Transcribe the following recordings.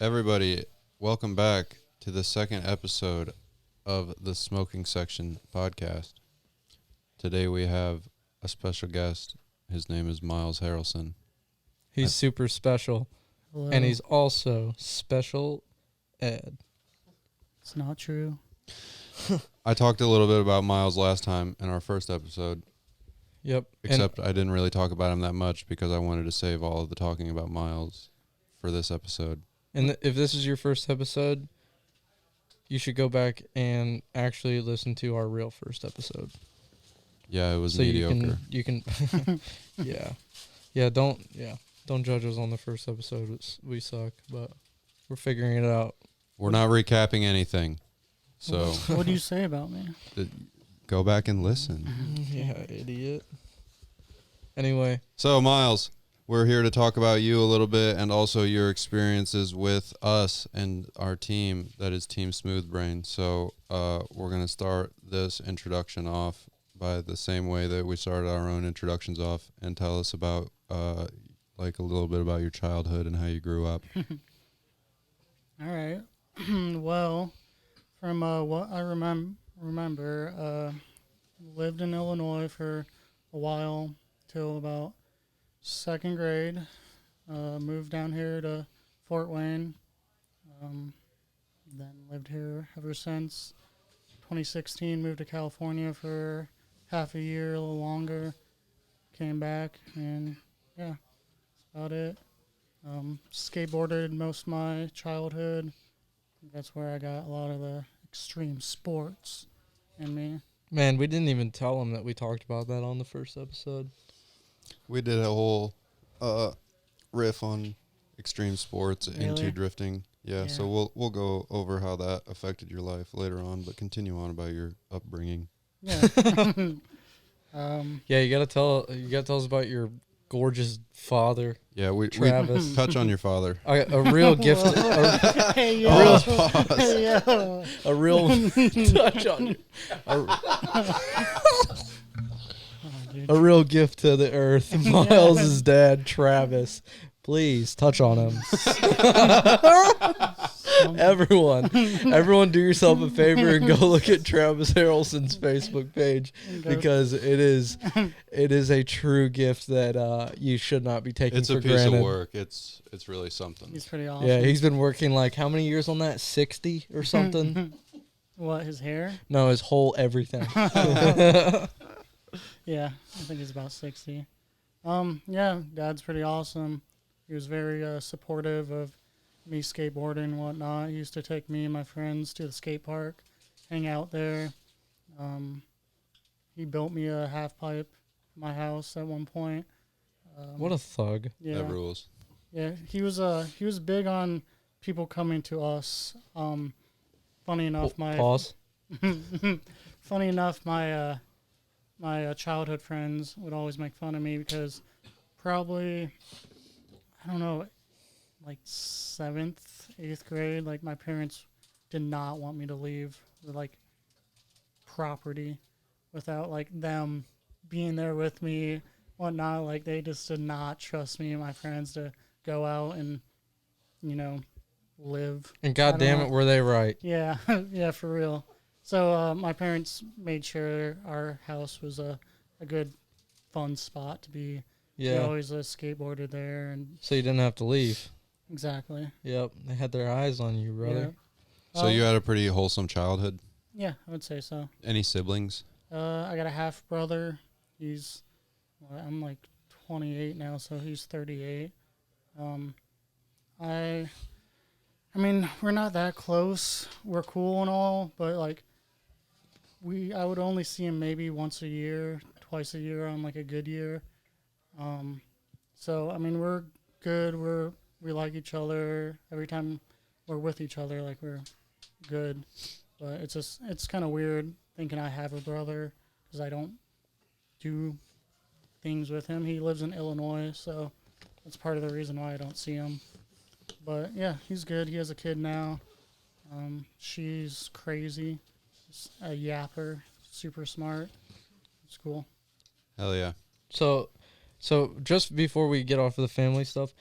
Everybody, welcome back to the second episode of the Smoking Section podcast. Today we have a special guest. His name is Miles Harrelson. He's super special. Hello. And he's also special ed. It's not true. I talked a little bit about Miles last time in our first episode. Yep. Except I didn't really talk about him that much because I wanted to save all of the talking about Miles for this episode. And if this is your first episode, you should go back and actually listen to our real first episode. Yeah, it was so mediocre. You can don't judge us on the first episode. We suck, but we're figuring it out. We're not recapping anything. So What do you say about me? Go back and listen. Yeah, idiot. Anyway. So, Miles, we're here to talk about you a little bit and also your experiences with us and our team, that is Team Smooth Brain. So, we're going to start this introduction off by the same way that we started our own introductions off, and tell us about, like a little bit about your childhood and how you grew up. All right. Well, from what I remember, lived in Illinois for a while till about second grade. Moved down here to Fort Wayne. Then lived here ever since. 2016, moved to California for half a year, a little longer. Came back, and yeah, that's about it. Skateboarded most of my childhood. That's where I got a lot of the extreme sports in me. Man, we didn't even tell him that we talked about that on the first episode. We did a whole riff on extreme sports into Really? drifting. Yeah, Yeah. so we'll go over how that affected your life later on, but continue on about your upbringing. Yeah. Yeah, you gotta tell us about your gorgeous father. Yeah, we Travis. touch on your father. A real gift. Hey, yo. Oh, Hey, yo. A real touch on you. A real gift to the earth. Miles' dad, Travis. Please touch on him. Everyone do yourself a favor and go look at Travis Harrelson's Facebook page, because it is a true gift that you should not be taking It's for a piece granted. of work. It's really something. He's pretty awesome. Yeah, he's been working like how many years on that? 60 or something? What, his hair? No, his whole everything. Yeah, I think he's about 60. Yeah, Dad's pretty awesome. He was very supportive of me skateboarding and whatnot. He used to take me and my friends to the skate park, hang out there. He built me a half pipe in my house at one point. What a thug. Yeah, That rules. yeah. He was big on people coming to us. Funny enough, Pause. funny enough, my childhood friends would always make fun of me because probably, I don't know, like 7th, 8th grade, like my parents did not want me to leave the like property without like them being there with me, whatnot. Like they just did not trust me and my friends to go out and, live. And God damn it, were they right. Yeah, yeah, for real. So my parents made sure our house was a good, fun spot to be. Yeah. We always skateboarded there, and So you didn't have to leave. exactly. Yep. They had their eyes on you, brother. So you had a pretty wholesome childhood. Yeah, I would say so. Any siblings? I got a half brother. I'm like 28 now, so he's 38. I mean, we're not that close. We're cool and all, but like, I would only see him maybe once a year, twice a year on like a good year. So I mean, we're good. We like each other. Every time we're with each other, like we're good. But it's kind of weird thinking I have a brother because I don't do things with him. He lives in Illinois, so that's part of the reason why I don't see him. But yeah, he's good. He has a kid now. She's crazy, just a yapper, super smart. It's cool. Hell yeah. So just before we get off of the family stuff,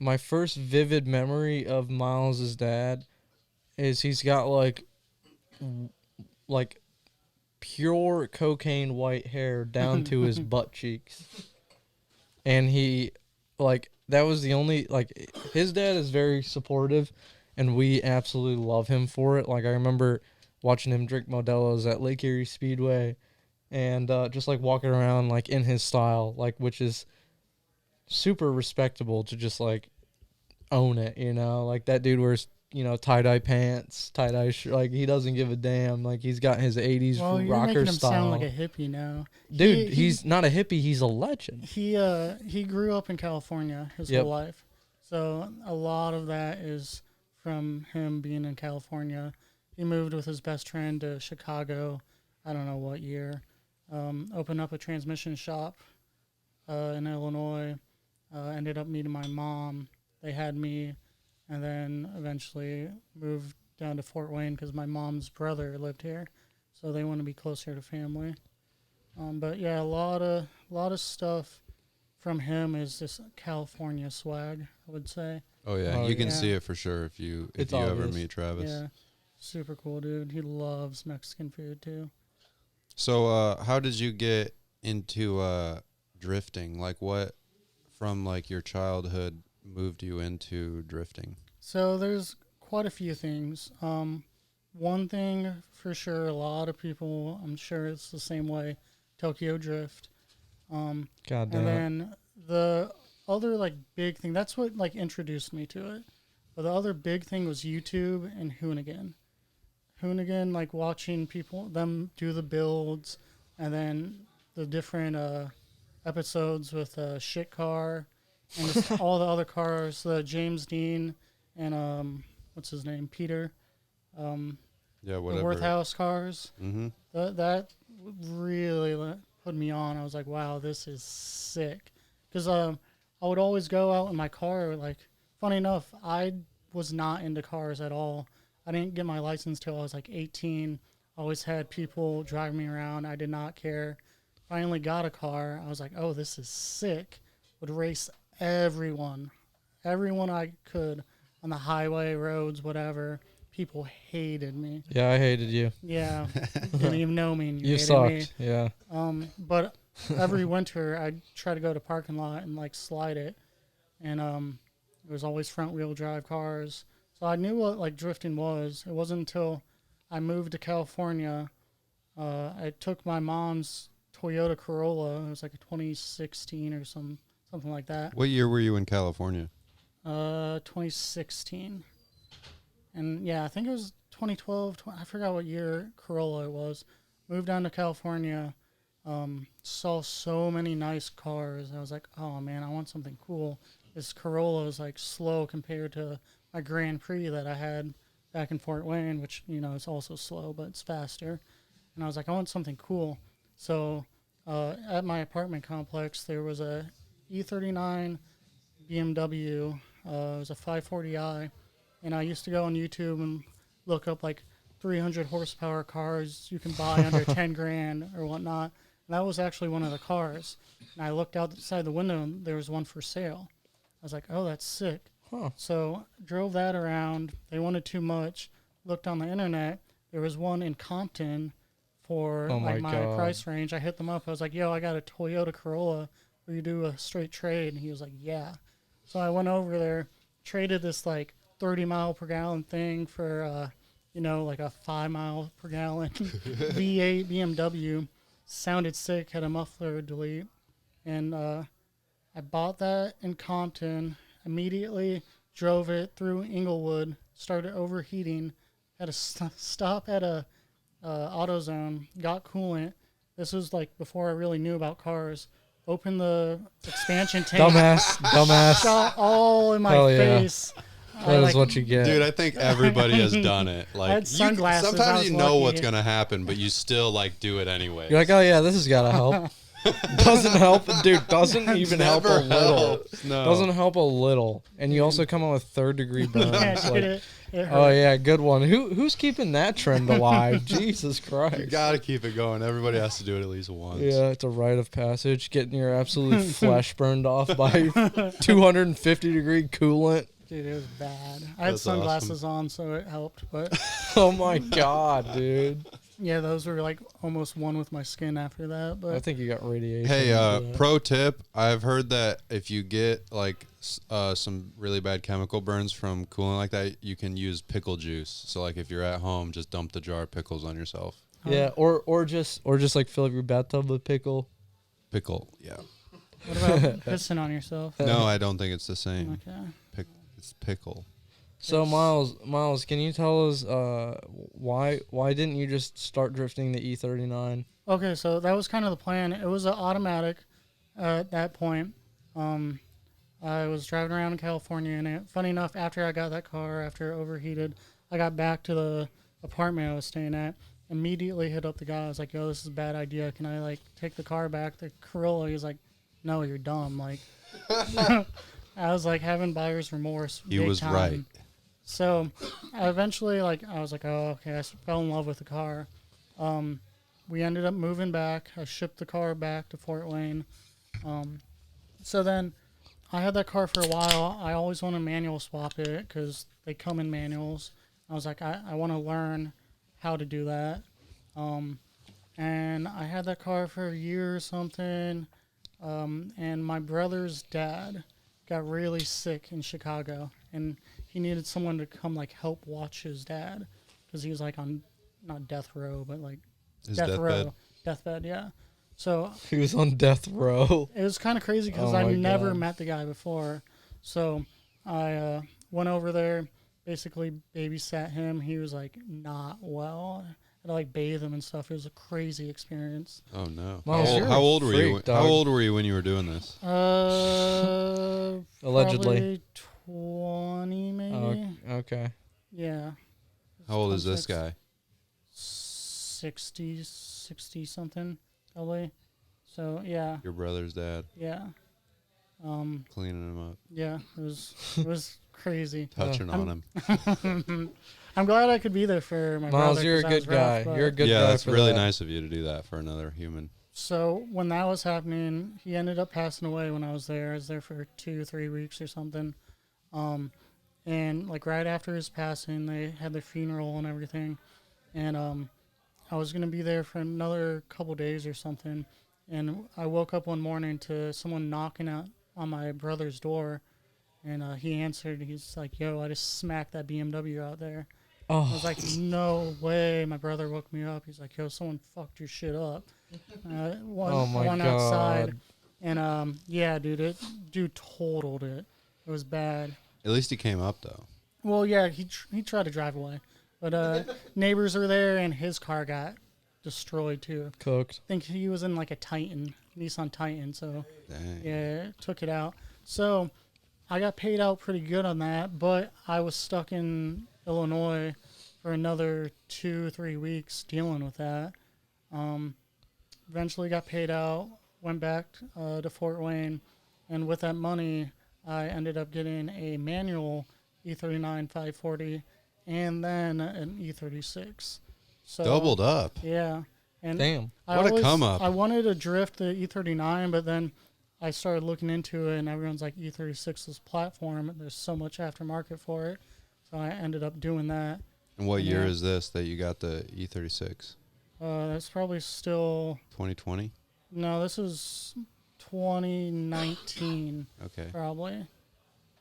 my first vivid memory of Miles's dad is he's got like pure cocaine white hair down to his butt cheeks. And he, like, that was the only, like, his dad is very supportive, and we absolutely love him for it. Like, I remember watching him drink Modelo's at Lake Erie Speedway, and just, like, walking around, like, in his style, like, which is super respectable to just, like, own it, you know? Like, that dude wears, you know, tie-dye pants, tie-dye shirt. Like, he doesn't give a damn. Like, he's got his 80s Well, you're rocker making him style. sound like a hippie now. Dude, he's not a hippie. He's a legend. He grew up in California his Yep. whole life, so a lot of that is from him being in California. He moved with his best friend to Chicago. I don't know what year. Opened up a transmission shop in Illinois. Ended up meeting my mom. They had me, and then eventually moved down to Fort Wayne because my mom's brother lived here, so they want to be closer to family. But yeah, a lot of stuff from him is this California swag, I would say. Oh yeah, Oh, you can yeah. see it for sure if you It's ever obvious. meet Travis. Yeah, super cool dude. He loves Mexican food too. So how did you get into drifting? Like what from like your childhood moved you into drifting? So there's quite a few things. One thing for sure, a lot of people, I'm sure it's the same way, Tokyo Drift. God And damn it. then the other like big thing, that's what like introduced me to it. But the other big thing was YouTube and Hoonigan. Hoonigan, like watching them do the builds, and then the different episodes with Shit Car and just all the other cars, the James Dean and what's his name, Peter, Yeah, the whatever. Worthhouse cars. Mm-hmm. That really put me on. I was like, wow, this is sick. Because I would always go out in my car. Like, funny enough, I was not into cars at all. I didn't get my license till I was like 18. Always had people driving me around. I did not care. Finally got a car. I was like, oh, this is sick. Would race everyone I could on the highway, roads, whatever. People hated me. Yeah, I hated you. Yeah, didn't even know me. And you You hated sucked. me. Yeah. But every winter I'd try to go to parking lot and like slide it, and it was always front wheel drive cars. So I knew what like drifting was. It wasn't until I moved to California. I took my mom's Toyota Corolla. It was like a 2016 or something like that. What year were you in California? 2016. And yeah, I think it was 2012. I forgot what year Corolla it was. Moved down to California. Saw so many nice cars. I was like, oh man, I want something cool. This Corolla is like slow compared to my Grand Prix that I had back in Fort Wayne, which, you know, it's also slow, but it's faster. And I was like, I want something cool. So at my apartment complex, there was a E39 BMW. It was a 540i. And I used to go on YouTube and look up like 300 horsepower cars you can buy under 10 grand or whatnot. And that was actually one of the cars. And I looked outside the window and there was one for sale. I was like, oh, that's sick. Huh. So drove that around. They wanted too much. Looked on the internet. There was one in Compton for Oh like my my God. price range. I hit them up. I was like, yo, I got a Toyota Corolla. Will you do a straight trade? And he was like, yeah. So I went over there, traded this like 30 mile per gallon thing for, you know, like a 5 mile per gallon V8 BMW. Sounded sick, had a muffler delete. And I bought that in Compton, immediately drove it through Inglewood, started overheating, had to stop at a AutoZone, got coolant. This was like before I really knew about cars. Opened the expansion tank. Dumbass. Shot all in my Hell yeah. face. That is what you get. Dude, I think everybody has done it. Like, had sunglasses, I sometimes was you know lucky. what's gonna happen, but you still like do it anyway. You're like, oh yeah, this has got to help. Doesn't help, dude. Doesn't even help a Never little. helps, no. Doesn't help a little. And you also come on with 3rd-degree burns. Yeah, like, it hurt. oh yeah, good one. Who's keeping that trend alive? Jesus Christ. You gotta keep it going. Everybody has to do it at least once. Yeah, it's a rite of passage. Getting your absolute flesh burned off by 250-degree coolant. Dude, it was bad. I had That's sunglasses on, so it helped. But Oh my god, dude. yeah, those were like almost one with my skin after that. I But think you got radiation. Hey, after that. pro tip. I've heard that if you get like some really bad chemical burns from cooling like that, you can use pickle juice. So like if you're at home, just dump the jar of pickles on yourself. Yeah, or just like fill up your bathtub with pickle. Pickle, yeah. what about pissing on yourself? No, I don't think it's the same. Okay. It's pickle. So Miles, can you tell us why didn't you just start drifting the E39? Okay, so that was kind of the plan. It was an automatic at that point. I was driving around in California, and funny enough, after I got that car, after it overheated, I got back to the apartment I was staying at, immediately hit up the guy. I was like, yo, this is a bad idea. Can I, like, take the car back? The Corolla, he's like, no, you're dumb. Like, I was, like, having buyer's remorse. He big was time. right. So, I eventually, like, I was like, oh, okay, I fell in love with the car. We ended up moving back. I shipped the car back to Fort Wayne. So then I had that car for a while. I always want to manual swap it because they come in manuals. I was like, I want to learn how to do that. And I had that car for a year or something. And my brother's dad got really sick in Chicago, and he needed someone to come like help watch his dad because he was like on not death row, but like His deathbed, yeah. So He was on death row. it was kind of crazy because Oh I my never God. met the guy before. So I went over there, basically babysat him. He was like not well. I had to like bathe him and stuff. It was a crazy experience. Oh no. Miles, you're a How old were you? freak, How dog. old were you when you were doing this? Allegedly. Probably 20 maybe. Okay. Yeah. How old is this 26, guy? 60 something probably. So yeah, Your brother's dad. yeah. Cleaning him up, Yeah, it was crazy. touching on him. I'm glad I could be there for my brother. Miles, you're a 'cause that was good guy. rough, but- You're a good Yeah, guy that's for really that. nice of you to do that for another human. So when that was happening, he ended up passing away when I was there. I was there for 2-3 weeks or something. And like right after his passing, they had their funeral and everything. And I was gonna be there for another couple days or something. And I woke up one morning to someone knocking on my brother's door. And he answered. He's like, "Yo, I just smacked that BMW out there." I was Oh, like, "No way!" My brother woke me up. He's like, "Yo, someone fucked your shit up." I my went God. outside, and yeah, dude totaled it. It was bad. At least he came up though. Well, yeah, he tried to drive away, but neighbors were there, and his car got destroyed too. cooked. I think he was in like a Nissan Titan, so Dang. yeah, it took it out. So I got paid out pretty good on that, but I was stuck in Illinois for another 2-3 weeks dealing with that. Eventually got paid out, went back to Fort Wayne, and with that money, I ended up getting a manual E39 540 and then an E36. So Doubled up. Yeah. And Damn. What a come up. I wanted to drift the E39, but then I started looking into it, and everyone's like E36's platform. There's so much aftermarket for it, so I ended up doing that. And what year Yeah. is this that you got the E36? That's probably still 2020? this is 2019 Okay. probably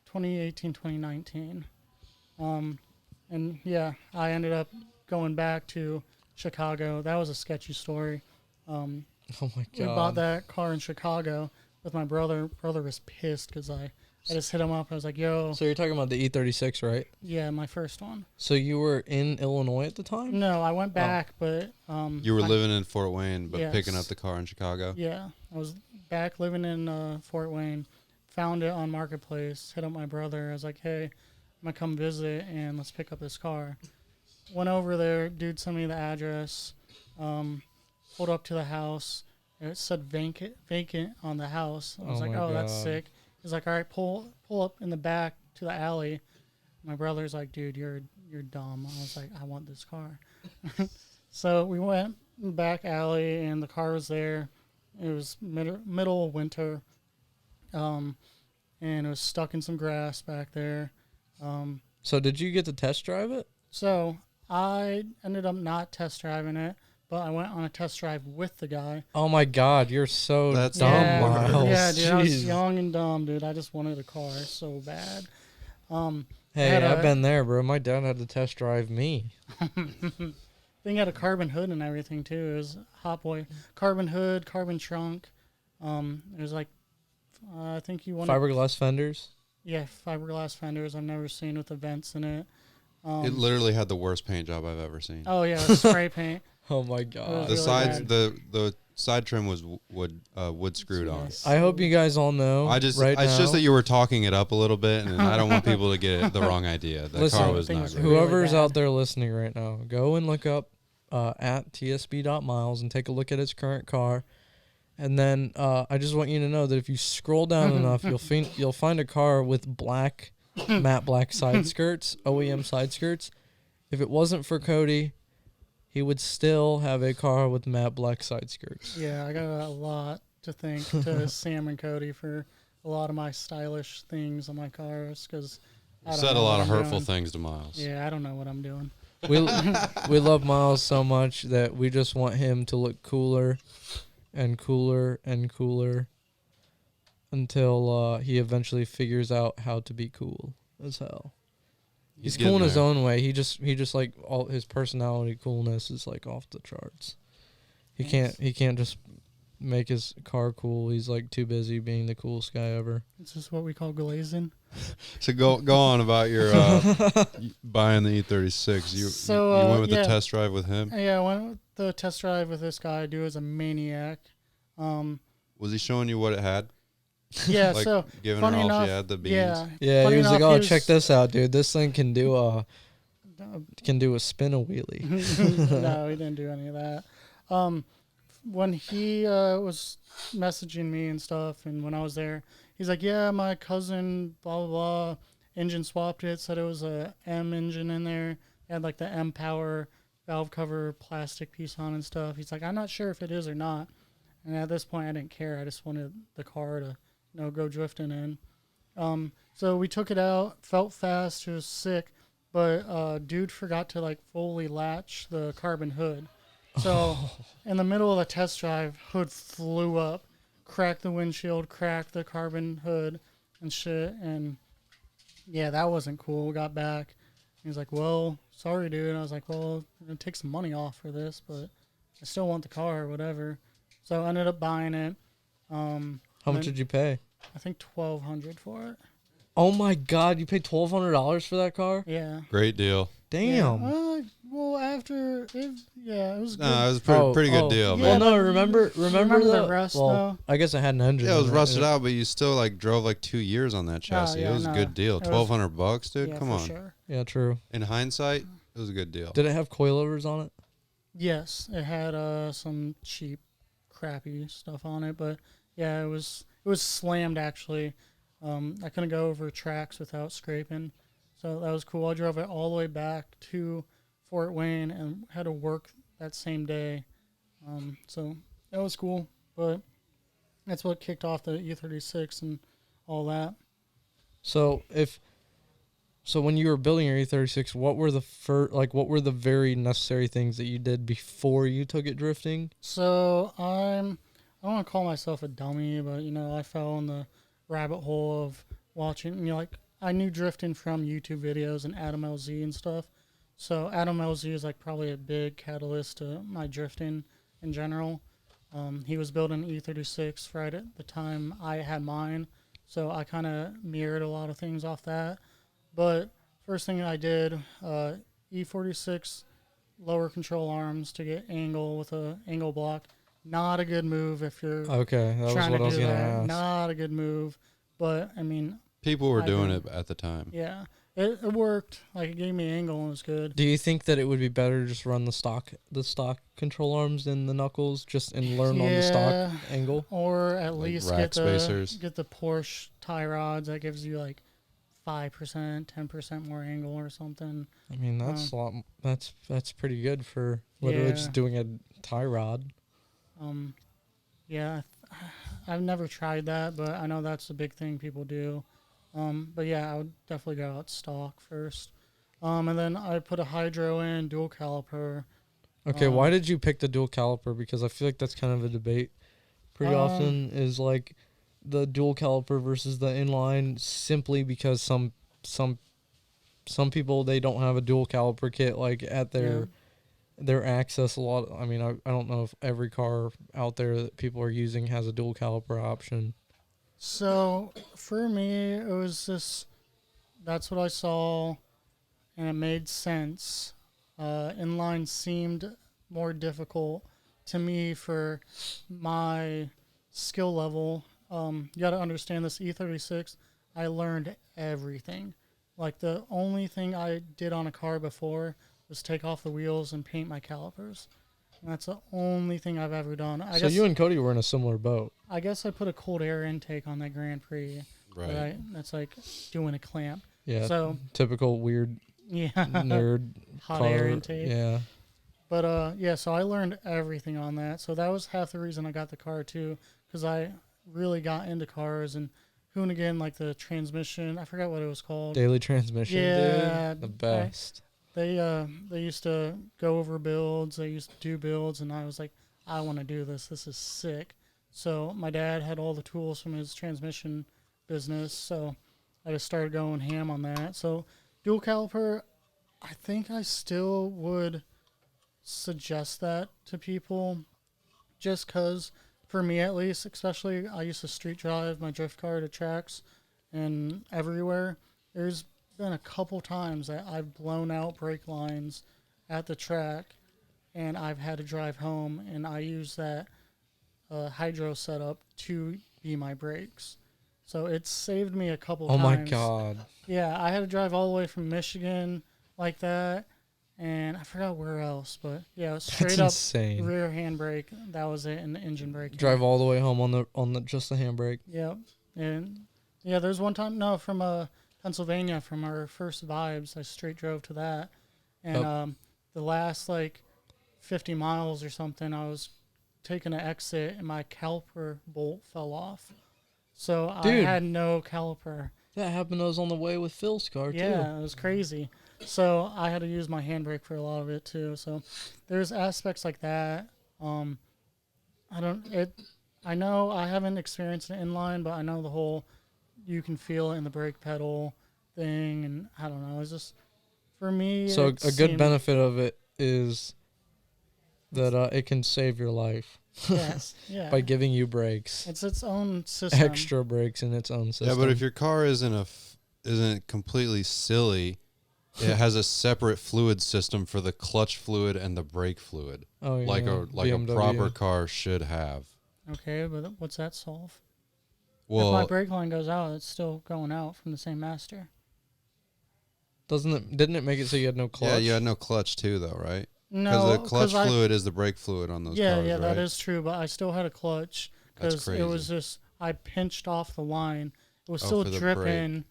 2018 2019. And yeah, I ended up going back to Chicago. That was a sketchy story. Oh my We bought god. that car in Chicago with my brother. Brother was pissed because I just hit him up. I was like, "Yo, So you're talking about the E36, right? yeah, my first one." So you were in Illinois at the time? No, I went back, but You were I- living in Fort Wayne, but Yes. picking up the car in Chicago? Yeah, I was back living in Fort Wayne. Found it on Marketplace. Hit up my brother. I was like, "Hey, I'm gonna come visit and let's pick up this car." Went over there. Dude sent me the address. Pulled up to the house. and it said vacant on the house. I was Oh like, my oh, that's God. sick. He's like, all right, pull up in the back to the alley. My brother's like, dude, you're dumb. I was like, I want this car. So we went in the back alley, and the car was there. It was middle of winter, and it was stuck in some grass back there. So did you get to test drive it? So I ended up not test driving it, but I went on a test drive with the guy. Oh my God, you're so That's dumb, yeah, Miles. yeah, dude, I was Jeez. young and dumb, dude. I just wanted a car so bad. Hey, had I've a- been there, bro. My dad had to test drive me. Thing had a carbon hood and everything too. It was Hot Boy carbon hood, carbon trunk. It was like I think you wanted Fiberglass fenders. yeah, fiberglass fenders. I've never seen with the vents in it. It literally had the worst paint job I've ever seen. Oh yeah, spray paint. Oh my God. The really sides, bad. the side trim was wood screwed on. Yes. I hope you guys all know. It's right now, just that you were talking it up a little bit, and I don't want people to get the wrong idea. The Listen, car was thing not was great. really whoever's bad. out there listening right now, go and look up at tsb.miles and take a look at his current car. And then I just want you to know that if you scroll down enough, you'll find a car with matte black side skirts, OEM side skirts. If it wasn't for Cody, he would still have a car with matte black side skirts. Yeah, I got a lot to thank to Sam and Cody for a lot of my stylish things on my cars because I don't Said a know lot what of I'm hurtful doing. things to Miles. Yeah, I don't know what I'm doing. We love Miles so much that we just want him to look cooler and cooler and cooler until he eventually figures out how to be cool as hell. He's cool in getting his there. own way. He just like all his personality coolness is like off the charts. He can't just make his car cool. He's like too busy being the coolest guy ever. It's just what we call glazing. So go on about your buying the E36. You went with the yeah. test drive with him. Yeah, I went with the test drive with this guy. Dude was a maniac. Was he showing you what it had? Yeah, Like so giving funny her all enough, she had, the beans? yeah, Yeah, funny he was like, enough, "Oh, he was- check this out, dude. This thing can do a spin a wheelie." No, he didn't do any of that. When he was messaging me and stuff, and when I was there, he's like, "Yeah, my cousin, blah blah blah, engine swapped it. Said it was a M engine in there. It had like the M power valve cover plastic piece on and stuff." He's like, "I'm not sure if it is or not." And at this point, I didn't care. I just wanted the car to, go drifting in. So we took it out. Felt fast. It was sick. But dude forgot to like fully latch the carbon hood. So in the middle of the test drive, hood flew up, cracked the windshield, cracked the carbon hood and shit. And yeah, that wasn't cool. We got back. He was like, "Well, sorry, dude." And I was like, "Well, I'm gonna take some money off for this, but I still want the car or whatever." So I ended up buying it. How much did you pay? I think $1,200 for it. Oh my God, you paid $1,200 for that car? Yeah. Great deal. Damn. Yeah. Well, after it was good. No, it was a pretty good deal, Yeah, man. Well, no, but remember the rest, though? I guess I had an engine. Yeah, it was in rusted out, but you still like drove like 2 years on that chassis. yeah, It was a no, good deal. it was- $1,200, dude. Yeah, Come for on. Sure. Yeah, true. In hindsight, it was a good deal. Did it have coilovers on it? Yes, it had some cheap, crappy stuff on it, but yeah, it was slammed actually. I couldn't go over tracks without scraping, so that was cool. I drove it all the way back to Fort Wayne and had to work that same day, so that was cool. But that's what kicked off the E36 and all that. So when you were building your E36, what were the very necessary things that you did before you took it drifting? So I don't want to call myself a dummy, but I fell in the rabbit hole of watching. Like I knew drifting from YouTube videos and Adam LZ and stuff. So Adam LZ is like probably a big catalyst to my drifting in general. He was building E36 right at the time I had mine, so I kind of mirrored a lot of things off that. But first thing I did, E46 lower control arms to get angle with a angle block. Not a good move if you're Okay, that was trying what to I was do gonna that. ask. Not a good move, but I mean, People were I doing did. it at the time. yeah, It worked. Like, it gave me angle and it was good. Do you think that it would be better to just run the stock control arms than the knuckles, just and learn on the stock angle? Or at Like least rack spacers. get the Porsche tie rods that gives you like 5%, 10% more angle or something. I mean, that's a lot. That's pretty good for literally just doing a tie rod. Yeah, I've never tried that, but I know that's a big thing people do. But yeah, I would definitely go out stock first. And then I put a hydro in, dual caliper. Okay, why did you pick the dual caliper? Because I feel like that's kind of a debate pretty often, is like the dual caliper versus the inline, simply because some people, they don't have a dual caliper kit like at their access a lot. I mean, I don't know if every car out there that people are using has a dual caliper option. So for me, it was just, that's what I saw, and it made sense. Inline seemed more difficult to me for my skill level. You got to understand this E36. I learned everything. Like, the only thing I did on a car before was take off the wheels and paint my calipers. And that's the only thing I've ever done. I guess you and Cody were in a similar boat. I guess I put a cold air intake on that Grand Prix. Right. That's like doing a clamp. Yeah. So typical weird nerd hot car, air intake. Yeah. But so I learned everything on that. So that was half the reason I got the car too, because I really got into cars. And Hoonigan, like the transmission, I forgot what it was called. Daily transmission. Yeah, dude. The best. They used to go over builds. They used to do builds, and I was like, I want to do this. This is sick. So my dad had all the tools from his transmission business, so I just started going ham on that. So dual caliper, I think I still would suggest that to people, just because, for me at least, especially, I used to street drive my drift car to tracks and everywhere. There's been a couple times that I've blown out brake lines at the track, and I've had to drive home, and I use that hydro setup to be my brakes. So it's saved me a couple times. Oh my God. Yeah, I had to drive all the way from Michigan like that, and I forgot where else, but yeah, straight That's up insane. rear handbrake. That was it, and the engine brake. Drive all the way home on the just the handbrake. Yep. And yeah, there's one time from Pennsylvania, from our first Vibes, I straight drove to that, and the last like 50 miles or something, I was taking an exit and my caliper bolt fell off. So Dude, I had no caliper. That happened to us on the way with Phil's car too. Yeah, it was crazy. So I had to use my handbrake for a lot of it too. So there's aspects like that. I know I haven't experienced an inline, but I know the whole you can feel it in the brake pedal thing, and I don't know. It's just, for me. So a good benefit of it is that it can save your life. Yes, yeah. By giving you brakes. It's its own system. Extra brakes in its own system. Yeah, but if your car isn't completely silly, it has a separate fluid system for the clutch fluid and the brake fluid. Oh, yeah. Like a BMW. proper car should have. Okay, but what's that solve? Well, if my brake line goes out, it's still going out from the same master. Didn't it make it so you had no clutch? Yeah, you had no clutch too, though, right? No, because the clutch fluid is the brake fluid on those cars, right? that is true, but I still had a clutch because it was just, I pinched off the line. It was still dripping.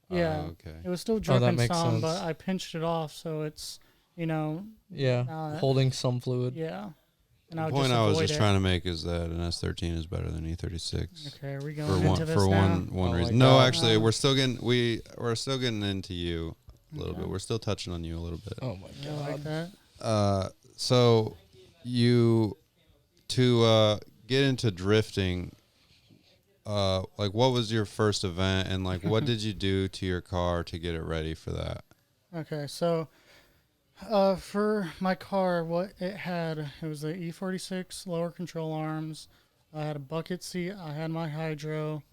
Yeah, okay. It was still dripping some, sense. but I pinched it off, so it's, holding some fluid. Yeah. And The point I was just trying to make is that an S13 is better than E36. Okay, are we going into this now? one reason. No, actually, we're still getting into you a little bit. We're still touching on you a little bit. Oh my God. I like that. So you to get into drifting, like, what was your first event, and like what did you do to your car to get it ready for that? Okay, so for my car, what it was the E46 lower control arms. I had a bucket seat. I had my hydro,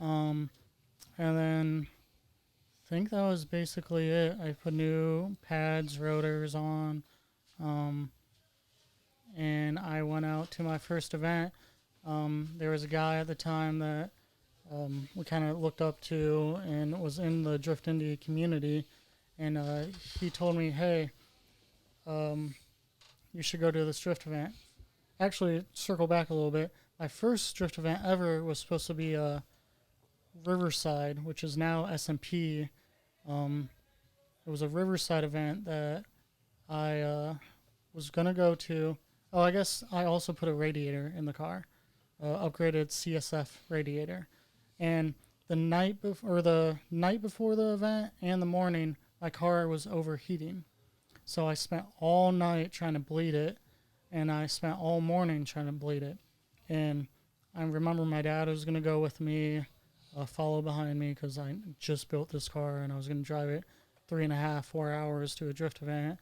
and then I think that was basically it. I put new pads, rotors on. And I went out to my first event. There was a guy at the time that we kind of looked up to and was in the Drift Indy community. And he told me, hey, you should go to this drift event. Actually, circle back a little bit. My first drift event ever was supposed to be Riverside, which is now SMP. It was a Riverside event that I was going to go to. Oh, I guess I also put a radiator in the car, upgraded CSF radiator. And the night before the event and the morning, my car was overheating. So I spent all night trying to bleed it, and I spent all morning trying to bleed it. And I remember my dad was going to go with me, follow behind me, because I just built this car, and I was going to drive it 3.5, 4 hours to a drift event,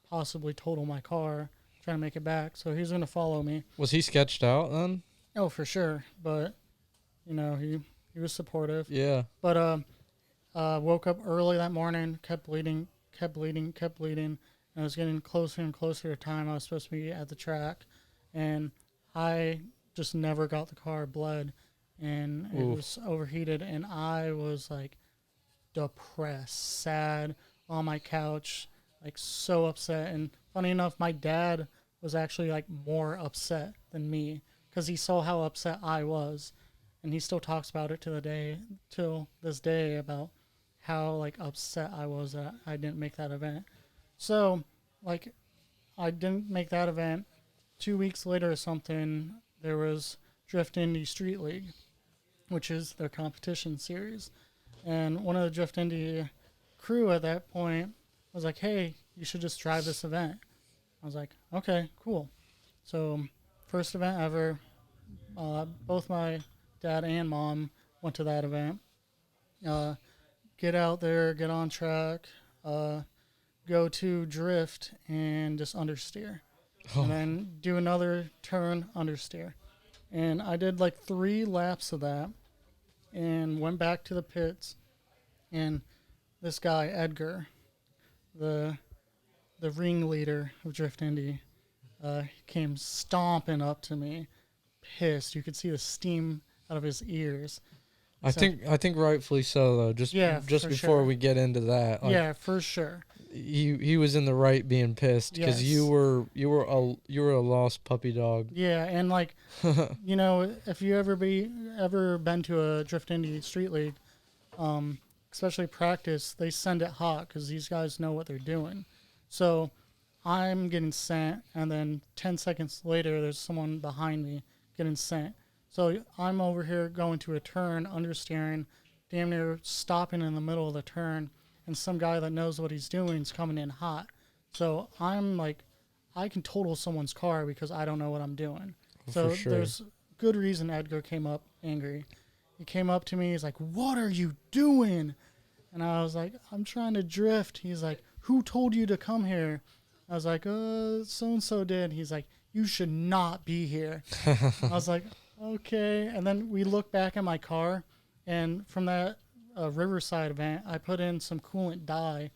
possibly total my car, trying to make it back. So he's going to follow me. Was he sketched out then? Oh, for sure. But, he was supportive. Yeah. But woke up early that morning, kept bleeding. And I was getting closer and closer to time I was supposed to be at the track. And I just never got the car bled. And it was overheated. And I was, depressed, sad, on my couch, so upset. And funny enough, my dad was actually, more upset than me because he saw how upset I was. And he still talks about it till this day about how upset I was that I didn't make that event. So I didn't make that event. 2 weeks later or something, there was Drift Indy Street League, which is their competition series. And one of the Drift Indy crew at that point was like, hey, you should just drive this event. I was like, okay, cool. So first event ever, both my dad and mom went to that event. Get out there, get on track, go to drift and just understeer. And then do another turn, understeer. And I did 3 laps of that and went back to the pits. And this guy, Edgar, the ringleader of Drift Indy, came stomping up to me, pissed. You could see the steam out of his ears. I think rightfully so though. Just before we get into that. Yeah, for sure. He was in the right being pissed because you were a lost puppy dog. Yeah, and if you ever been to a Drift Indy Street League, especially practice, they send it hot because these guys know what they're doing. So I'm getting sent, and then 10 seconds later, there's someone behind me getting sent. So I'm over here going to a turn, understeering, damn near stopping in the middle of the turn, and some guy that knows what he's doing is coming in hot. So I'm I can total someone's car because I don't know what I'm doing. So there's good reason Edgar came up angry. He came up to me, he's like, what are you doing? And I was like, I'm trying to drift. He's like, who told you to come here? I was like, so-and-so did. He's like, you should not be here. I was like, okay. And then we look back at my car, and from that Riverside event, I put in some coolant dye.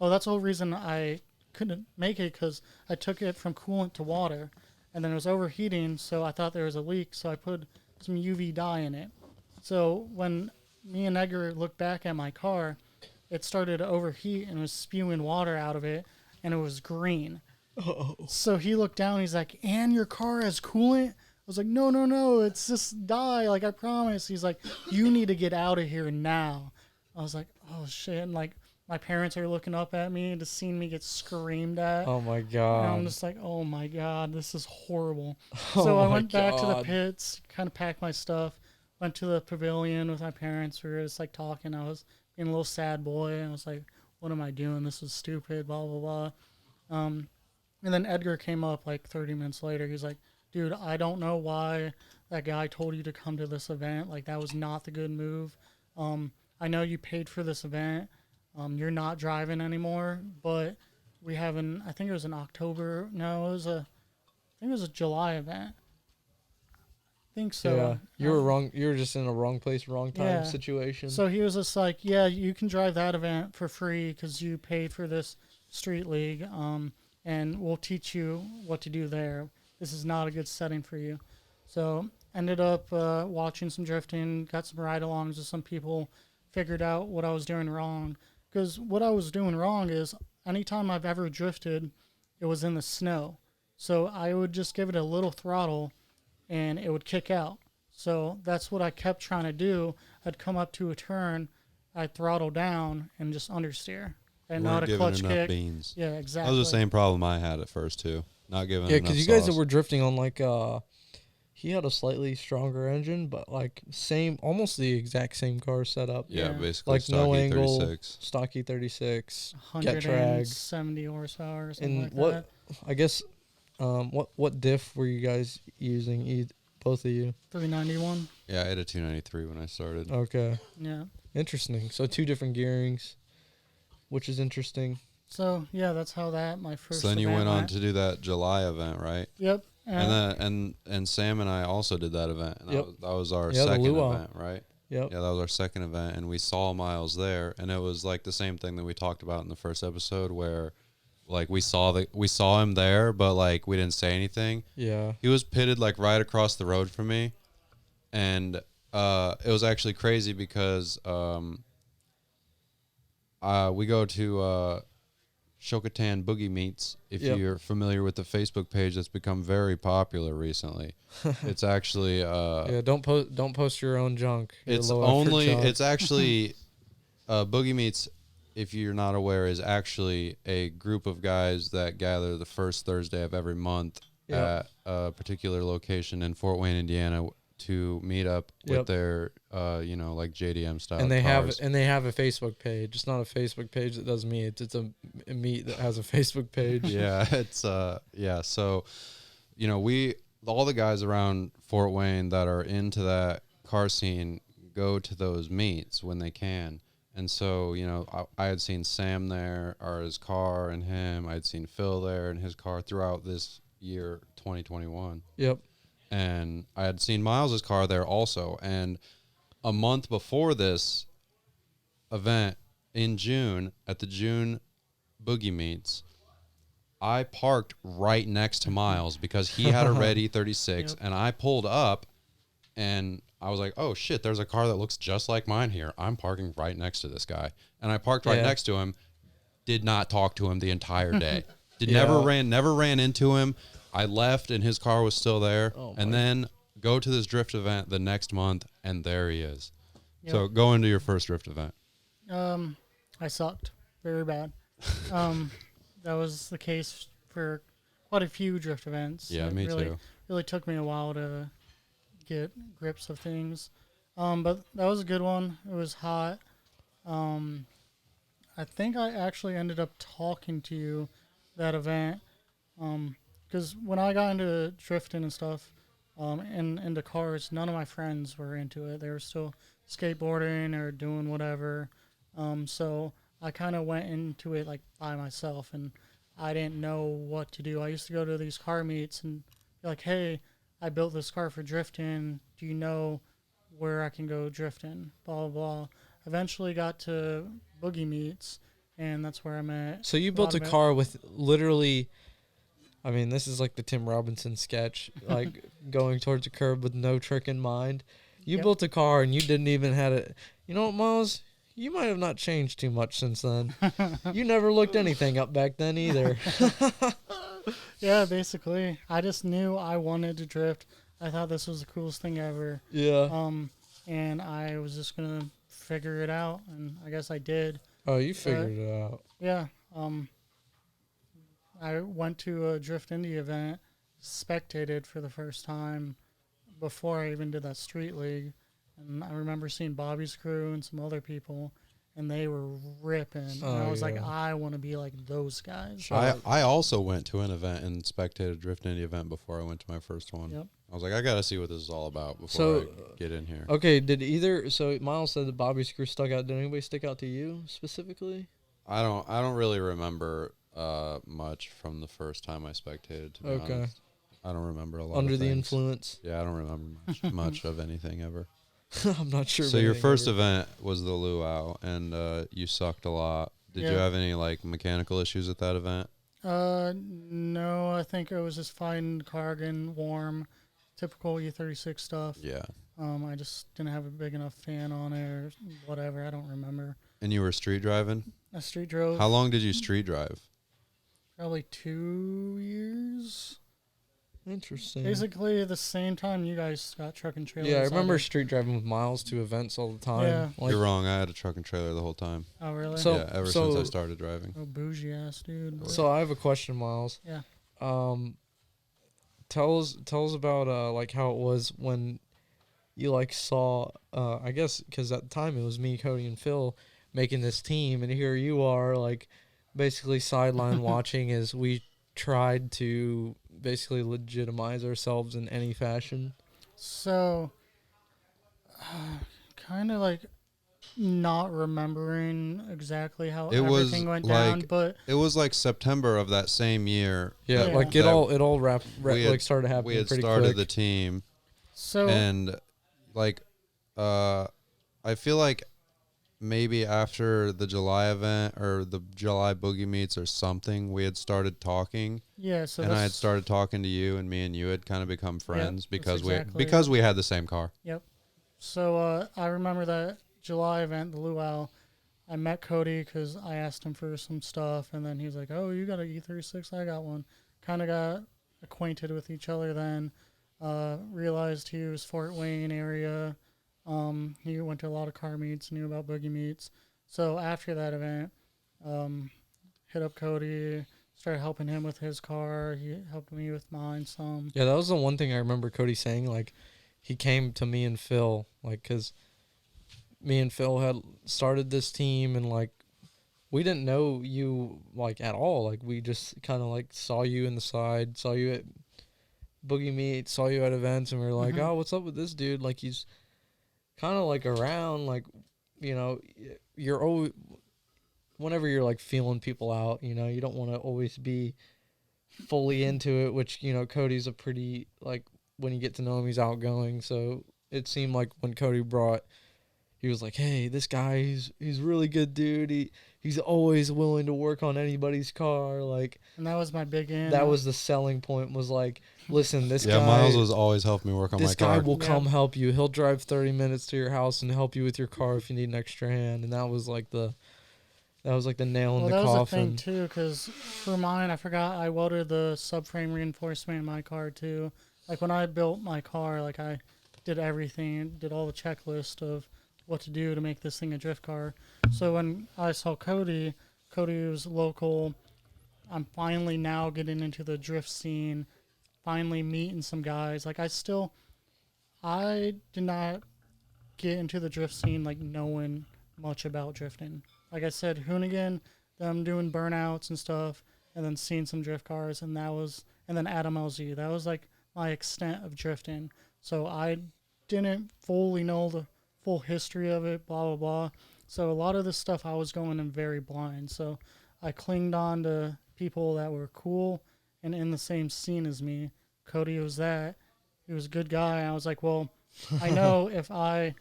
Oh, that's the whole reason I couldn't make it, because I took it from coolant to water, and then it was overheating, so I thought there was a leak, so I put some UV dye in it. So when me and Edgar looked back at my car, it started to overheat and was spewing water out of it, and it was green. Uh-oh. So he looked down, he's like, and your car has coolant? I was like, no, it's just dye, I promise. He's like, you need to get out of here now. I was like, oh shit, and my parents are looking up at me, just seeing me get screamed at. Oh my god. And I'm just like, oh my god, this is horrible. So I went back to the pits, kind of packed my stuff, went to the pavilion with my parents. We were just talking. I was being a little sad boy, and I was like, what am I doing? This is stupid, blah, blah, blah. And then Edgar came up 30 minutes later. He's like, dude, I don't know why that guy told you to come to this event. That was not the good move. I know you paid for this event. You're not driving anymore, but we have I think it was an October. No, I think it was a July event. I think so. Yeah, you were wrong. You were just in a wrong place, wrong time situation. So he was just like, yeah, you can drive that event for free because you paid for this street league, and we'll teach you what to do there. This is not a good setting for you. So ended up watching some drifting, got some ride-alongs with some people, figured out what I was doing wrong. Because what I was doing wrong is anytime I've ever drifted, it was in the snow. So I would just give it a little throttle and it would kick out. So that's what I kept trying to do. I'd come up to a turn, I'd throttle down and just understeer. And not a clutch kick. Beans. Yeah, exactly. That was the same problem I had at first too. Not giving Yeah, enough because you guys sauce. were drifting on like he had a slightly stronger engine, but like same, almost the exact same car setup. Yeah, Yeah. basically Like stocky no angle, 36. stocky 36, get drag. 170 horsepower or something And like what that. I guess what diff were you guys using? Both of you? 391. Yeah, I had a 293 when I started. Okay, Yeah. interesting. So 2 different gearings, which is interesting. So yeah, that's how my first. So then you event went on to do that July event, right? Yep. And then Sam and I also did that event. And Yep. that was our Yeah, the second luau. event, right? Yep. Yeah, that was our second event, and we saw Miles there, and it was like the same thing that we talked about in the first episode, where like we saw him there, but like we didn't say anything. Yeah. He was pitted like right across the road from me, and it was actually crazy because we go to Shokatan Boogie Meets. If Yep. you're familiar with the Facebook page, that's become very popular recently. It's actually Yeah. Don't post your own junk. Your it's low effort only junk. it's actually Boogie Meets, if you're not aware, is actually a group of guys that gather the first Thursday of every month Yep. at a particular location in Fort Wayne, Indiana, to meet up with Yep. their like JDM style and they cars. have a Facebook page. It's not a Facebook page that does meets. It's a meet that has a Facebook page. Yeah, it's yeah. So, all the guys around Fort Wayne that are into that car scene go to those meets when they can. And so, I had seen Sam there, or his car, and him. I'd seen Phil there and his car throughout this year, 2021. Yep. And I had seen Miles's car there also. And a month before this event in June, at the June Boogie Meets, I parked right next to Miles because he had a red E36, Yep. and I pulled up, and I was like, oh shit, there's a car that looks just like mine here. I'm parking right next to this guy. And I parked right Yeah. next to him, did not talk to him the entire day. Yeah. Never ran into him. I left and his car was still there. Oh, and my. then go to this drift event the next month, and there he is. Yep. So go into your first drift event. I sucked very bad. That was the case for quite a few drift events. Yeah, It me really, too. Really took me a while to get grips of things. But that was a good one. It was hot. I think I actually ended up talking to you that event. Because when I got into drifting and stuff, and into cars, none of my friends were into it. They were still skateboarding or doing whatever. So I kind of went into it like by myself, and I didn't know what to do. I used to go to these car meets and be like, hey, I built this car for drifting. Do you know where I can go drifting? Blah, blah, blah. Eventually got to Boogie Meets, and that's where I met. So you built a lot of it. car with literally, I mean, this is like the Tim Robinson sketch, like going towards a curb with no trick in mind. You Yep. built a car and you didn't even have it. You know what, Miles? You might have not changed too much since then. You never looked anything up back then either. Yeah, basically. I just knew I wanted to drift. I thought this was the coolest thing ever. Yeah. And I was just going to figure it out, and I guess I did. Oh, you figured it out. Yeah. I went to a Drift Indie event, spectated for the first time before I even did that street league. And I remember seeing Bobby's crew and some other people, and they were ripping. And I Oh, was like, yeah. I want to be like those guys. I also went to an event and spectated a Drift Indie event before I went to my first one. Yep. I was like, I got to see what this is all about before So, I get in here. Okay, so Miles said that Bobby's crew stuck out. Did anybody stick out to you specifically? I don't really remember much from the first time I spectated, to be Okay. honest. I don't remember a lot Under of the things. influence? Yeah, I don't remember much of anything ever. I'm not sure. So of your anything first ever. event was the luau, and you sucked a lot. Did you Yeah. have any like mechanical issues at that event? No, I think it was just fine cargan warm typical E36 stuff. Yeah. I just didn't have a big enough fan on it or whatever. I don't remember. And you were street driving? I street drove. How long did you street drive? Probably 2 years. Interesting. Basically, the same time you guys got truck and trailer. Yeah, I remember street driving with Miles to events all the time. Yeah. Like, You're wrong. I had a truck and trailer the whole time. Oh, really? So- yeah, ever since I started driving. Oh, bougie ass dude. so I have a question, Miles. Yeah. Tell us about like how it was when you like saw I guess because at the time it was me, Cody, and Phil making this team, and here you are like basically sideline watching as we tried to basically legitimize ourselves in any fashion. So, kind of like not remembering exactly how It was everything went down, like- but It was like September of that same year. Yeah, Yeah. like it that all we had- like started happening We had pretty started quick. the team, so and like, I feel like maybe after the July event or the July boogie meets or something, we had started talking, yeah, so and I had that's- started talking to you, and me and you had kind of become friends that's because exactly we had the same car. So I remember that July event, the luau. I met Cody because I asked him for some stuff, and then he was like, "Oh, you got an E36? I got one." Kind of got acquainted with each other then. Realized he was Fort Wayne area. He went to a lot of car meets, knew about boogie meets. So after that event, hit up Cody, started helping him with his car. He helped me with mine some. Yeah, that was the one thing I remember Cody saying. Like, he came to me and Phil, like, because me and Phil had started this team, and, like, we didn't know you, like, at all. Like, we just kind of, like, saw you in the side, saw you at boogie meet, saw you at events, and we were like, Mhm. oh, what's up with this dude? Like, he's kind of, like, around, like, you know, you're always, whenever you're, like, feeling people out, you know, you don't want to always be fully into it, which, you know, Cody's a pretty, like, when you get to know him, he's outgoing. So it seemed like when Cody he was like, hey, this guy, he's really good dude. He's always willing to work on anybody's car. Like, And that was my big in. that was the selling point, was like, listen, this guy, Miles was always helping me work on my this guy car. will Yeah. come help you. He'll drive 30 minutes to your house and help you with your car if you need an extra hand. And that was like the nail in Well, the that was the coffin. thing too, because for mine, I forgot I welded the subframe reinforcement in my car too. Like when I built my car, like I did everything, did all the checklist of what to do to make this thing a drift car. So when I saw Cody was local. I'm finally now getting into the drift scene, finally meeting some guys. Like I did not get into the drift scene like knowing much about drifting. Like I said, Hoonigan, them doing burnouts and stuff, and then seeing some drift cars, and then Adam LZ. That was like my extent of drifting. So I didn't fully know the full history of it, blah, blah, blah. So a lot of this stuff I was going in very blind. So I clinged on to people that were cool and in the same scene as me. Cody was that. He was a good guy. I was like, well, I know if I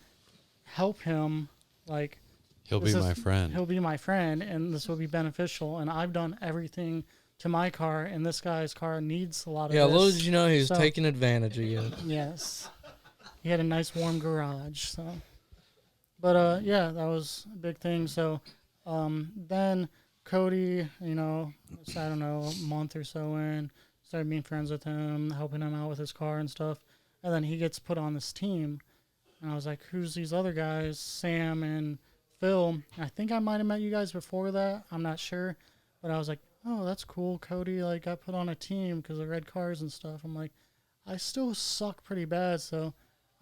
help him, like, He'll be my friend. he'll be my friend, and this will be beneficial. And I've done everything to my car, and this guy's car needs a lot of Yeah, this. little did you know he was So- taking advantage of you. Yes. He had a nice warm garage, so. But yeah, that was a big thing. So then Cody, you know, I don't know, a month or so in, started being friends with him, helping him out with his car and stuff. And then he gets put on this team. And I was like, who's these other guys? Sam and Phil. I think I might have met you guys before that. I'm not sure. But I was like, oh, that's cool. Cody like got put on a team because of red cars and stuff. I'm like, I still suck pretty bad, so.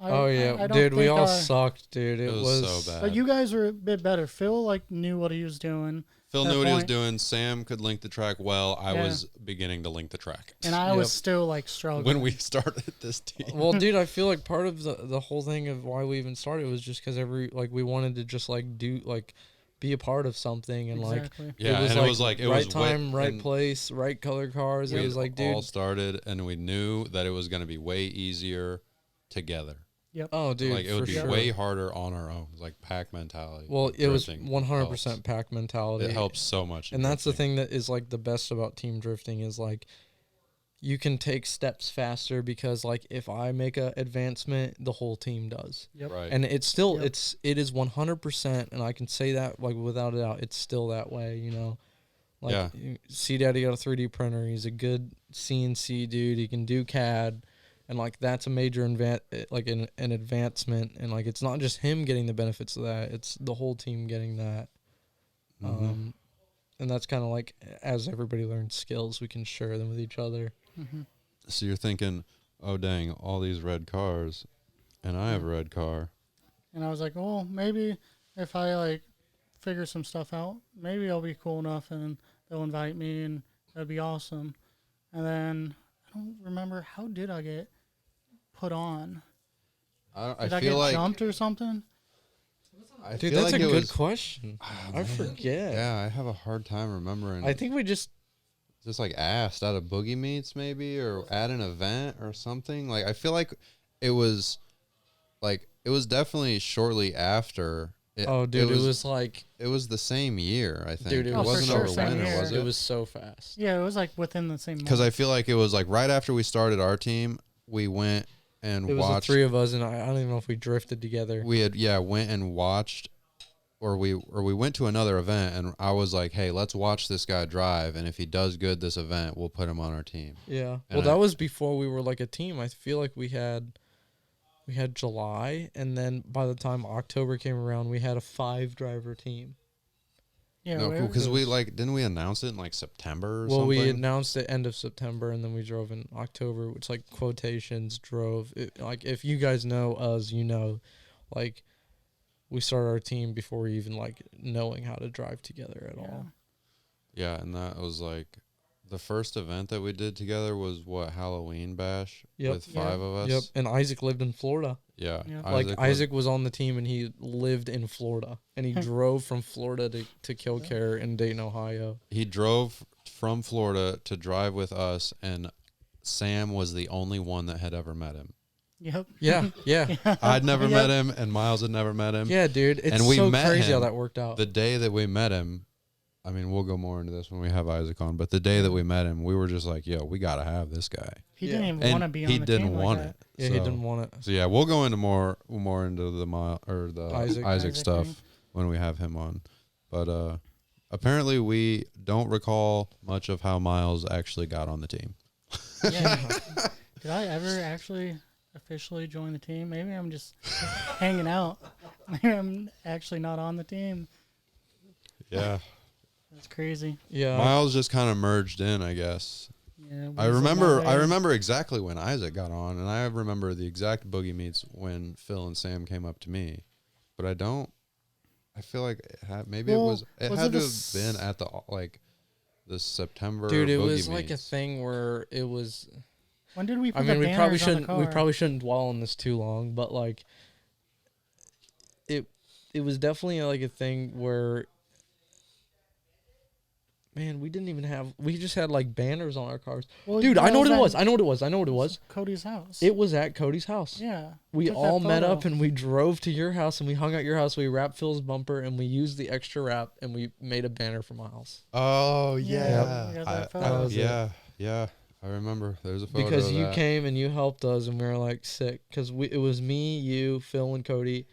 I Yeah, don't dude, we think all I- sucked, dude. It was so bad. But you guys were a bit better. Phil like knew what he was doing, Phil that knew what he was point- doing. Sam could link the track well. I Yeah. was beginning to link the track and I Yep. was still like struggling. when we started this team. Well, dude, I feel like part of the whole thing of why we even started was just because we wanted to just like be a part of something, and Exactly. Yeah, it was and like it was like it right was time, right and place, right color cars. we It was like, dude, all started, and we knew that it was going to be way easier together. oh, dude, like it for would be sure. way harder on our own. It was like pack mentality. Well, Like it was drifting 100% helps. pack mentality. It helps so much. in And that's the drifting. thing that is like the best about team drifting is like you can take steps faster because like if I make a advancement, the whole team does. Yep. Right. And it's still Yep. it is 100%, and I can say that like without a doubt, it's still that way, you know. Like Yeah. C Daddy got a 3D printer. He's a good CNC dude. He can do CAD, and like that's a major an advancement, and like it's not just him getting the benefits of that, it's the whole team getting that. Mhm. And that's kind of like as everybody learns skills, we can share them with each other. Mm-hmm. So you're thinking, oh dang, all these red cars, and I have a red car. And I was like, well, maybe if I like figure some stuff out, maybe I'll be cool enough and they'll invite me and that'd be awesome. And then I don't remember, how did I get put on? I Did I feel get like jumped or something? I Dude, feel that's like a it good was, question. Oh, I man. forget. Yeah, I have a hard time remembering. I think we just like asked out of boogie meets maybe, or at an event or something. Like I feel like it was definitely shortly after. it was like, it was the same year, I think. Dude, it it was wasn't for sure over same winter, year. was it it? was so fast. Yeah, it was like within the same Because month. I feel like it was like right after we started our team, we went and It was the watched. three of us, and I don't even know if we drifted together. We had went and watched, or we went to another event, and I was like, hey, let's watch this guy drive, and if he does good this event, we'll put him on our team. Yeah. And Well, that was before we were like a team. I feel like we had July, and then by the time October came around, we had a 5-driver team. Yeah, No, where- because we didn't we announce it in like September or Well, something? we announced it end of September, and then we drove in October, which like quotations drove. Like if you guys know us, you know, like we started our team before we even like knowing how to drive together at all. Yeah, and that was like the first event that we did together was what, Halloween Bash Yep. with 5 of us. Yep. And Isaac lived in Florida. Yeah. Yeah. Isaac was on the team, and he lived in Florida, and he drove from Florida to Killcare in Dayton, Ohio. He drove from Florida to drive with us, and Sam was the only one that had ever met him. Yep. Yeah, yeah, I'd never Yep. met him, and Miles had never met him. yeah, dude. It's And we so met crazy how him that worked out. The day that we met him, I mean, we'll go more into this when we have Isaac on, but the day that we met him, we were just like, yo, we got to have this guy. He Yeah. didn't even And want to be on he the didn't team want like it. Yeah, so, he didn't want it. So yeah, we'll go into more into the Isaac. Isaac stuff thing. when we have him on. But apparently we don't recall much of how Miles actually got on the team. Yeah. Did I ever actually officially join the team? Maybe I'm just hanging out. Maybe I'm actually not on the team. Yeah. That's crazy. Yeah, Miles just kind of merged in, I guess. Yeah, I weasel my remember way. exactly when Isaac got on, and I remember the exact boogie meets when Phil and Sam came up to me, but I don't. I feel like maybe Well, it was had it to the have been at the September. dude, it boogie was like a meets. thing where it was. When did we put I mean, the we probably banners on the shouldn't. We car? probably shouldn't dwell on this too long, but like, it was definitely like a thing where. Man, we didn't even have. We just had like banners on our cars. Well, Dude, yeah, I know what it at was. I know what it was. Cody's house. It was at Cody's house. Yeah. We took that all met photo. up and we drove to your house and we hung out your house. We wrapped Phil's bumper and we used the extra wrap and we made a banner for Miles. Oh Yeah, we got that photo. That was it. yeah. I remember. There's a photo Because of you that. came and you helped us and we were like sick. Because it was me, you, Phil, and Cody.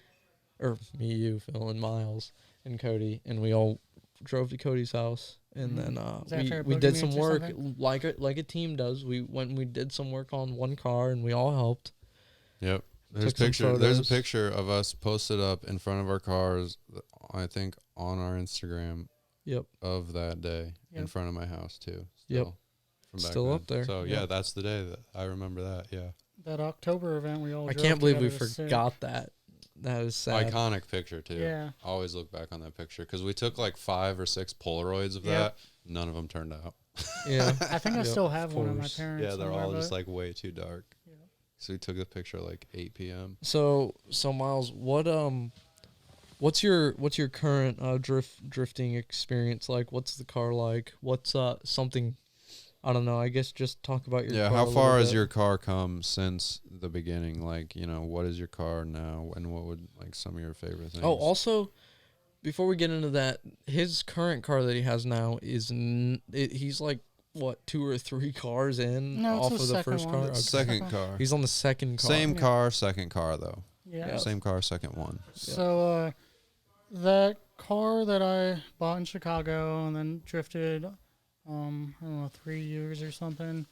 Or me, you, Phil, and Miles and Cody. And we all drove to Cody's house. And then Was that after we boogie did some meets or work something? like a team does. We went and we did some work on one car and we all helped. Yep. There's Took some picture. There's a photos. picture of us posted up in front of our cars. I think on our Instagram Yep. of that day in Yep. front of my house too. Yep. From back Still then. up there. So Yeah. yeah, that's the day that I remember that. Yeah. That October event we all I drove can't believe we together was sick. forgot that. That is sad. Iconic picture too. Yeah. I always look back on that picture because we took like 5 or 6 Polaroids of Yep. that. None of them turned out. Yeah. I think I Yep, still have of one of my course. parents. Yeah, they're somewhere, all just but- like way too dark. Yeah. So we took the picture at like 8 p.m. So Miles, what's your current drifting experience like? What's the car like? What's something I don't know, I guess just talk about your Yeah, car how a far little has bit. your car come since the beginning? Like, what is your car now, and what would like some of your favorite things? Oh, also before we get into that, his current car that he has now is he's like what, 2 or 3 cars in No, it's off the of the second first one. car? It's Okay. Second car. He's on the second car. Same Yeah. car, second car though. Yeah. Yeah. Same car, second one. So that car that I bought in Chicago and then drifted, I don't know, 3 years or something.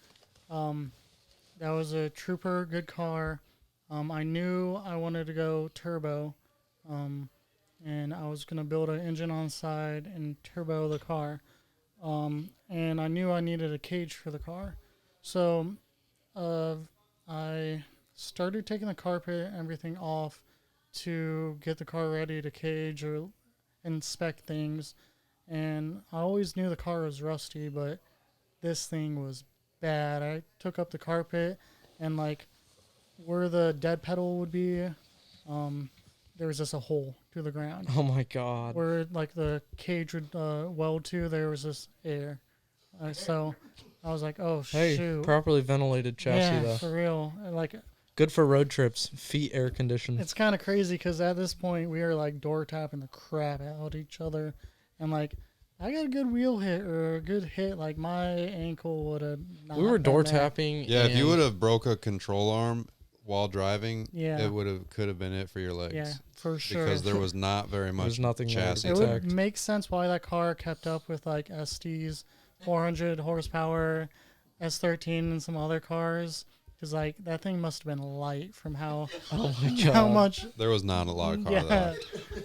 That was a Trooper, good car. I knew I wanted to go turbo, and I was gonna build an engine on the side and turbo the car. And I knew I needed a cage for the car, so I started taking the carpet and everything off to get the car ready to cage or inspect things. And I always knew the car was rusty, but this thing was bad. I took up the carpet and like where the dead pedal would be, there was just a hole through the ground. Oh my God. Where like the cage would weld to, there was this air. So I was like, oh Hey, shoot. properly ventilated chassis Yeah, though. for real. Like Good for road trips. Feet air conditioned. it's kind of crazy because at this point we were like door tapping the crap out of each other, and like I got a good wheel hit or a good hit. Like my ankle would have. We were door tapping. Yeah, if you and- would have broke a control arm while driving, Yeah. it could have been it for your legs. Yeah, for sure. Because there was not very much was nothing there to chassis. It protect. would make sense why that car kept up with like SD's 400 horsepower, S13, and some other cars. Because like that thing must have been light from how Oh my God. how much. There was not a lot of car Yeah, that.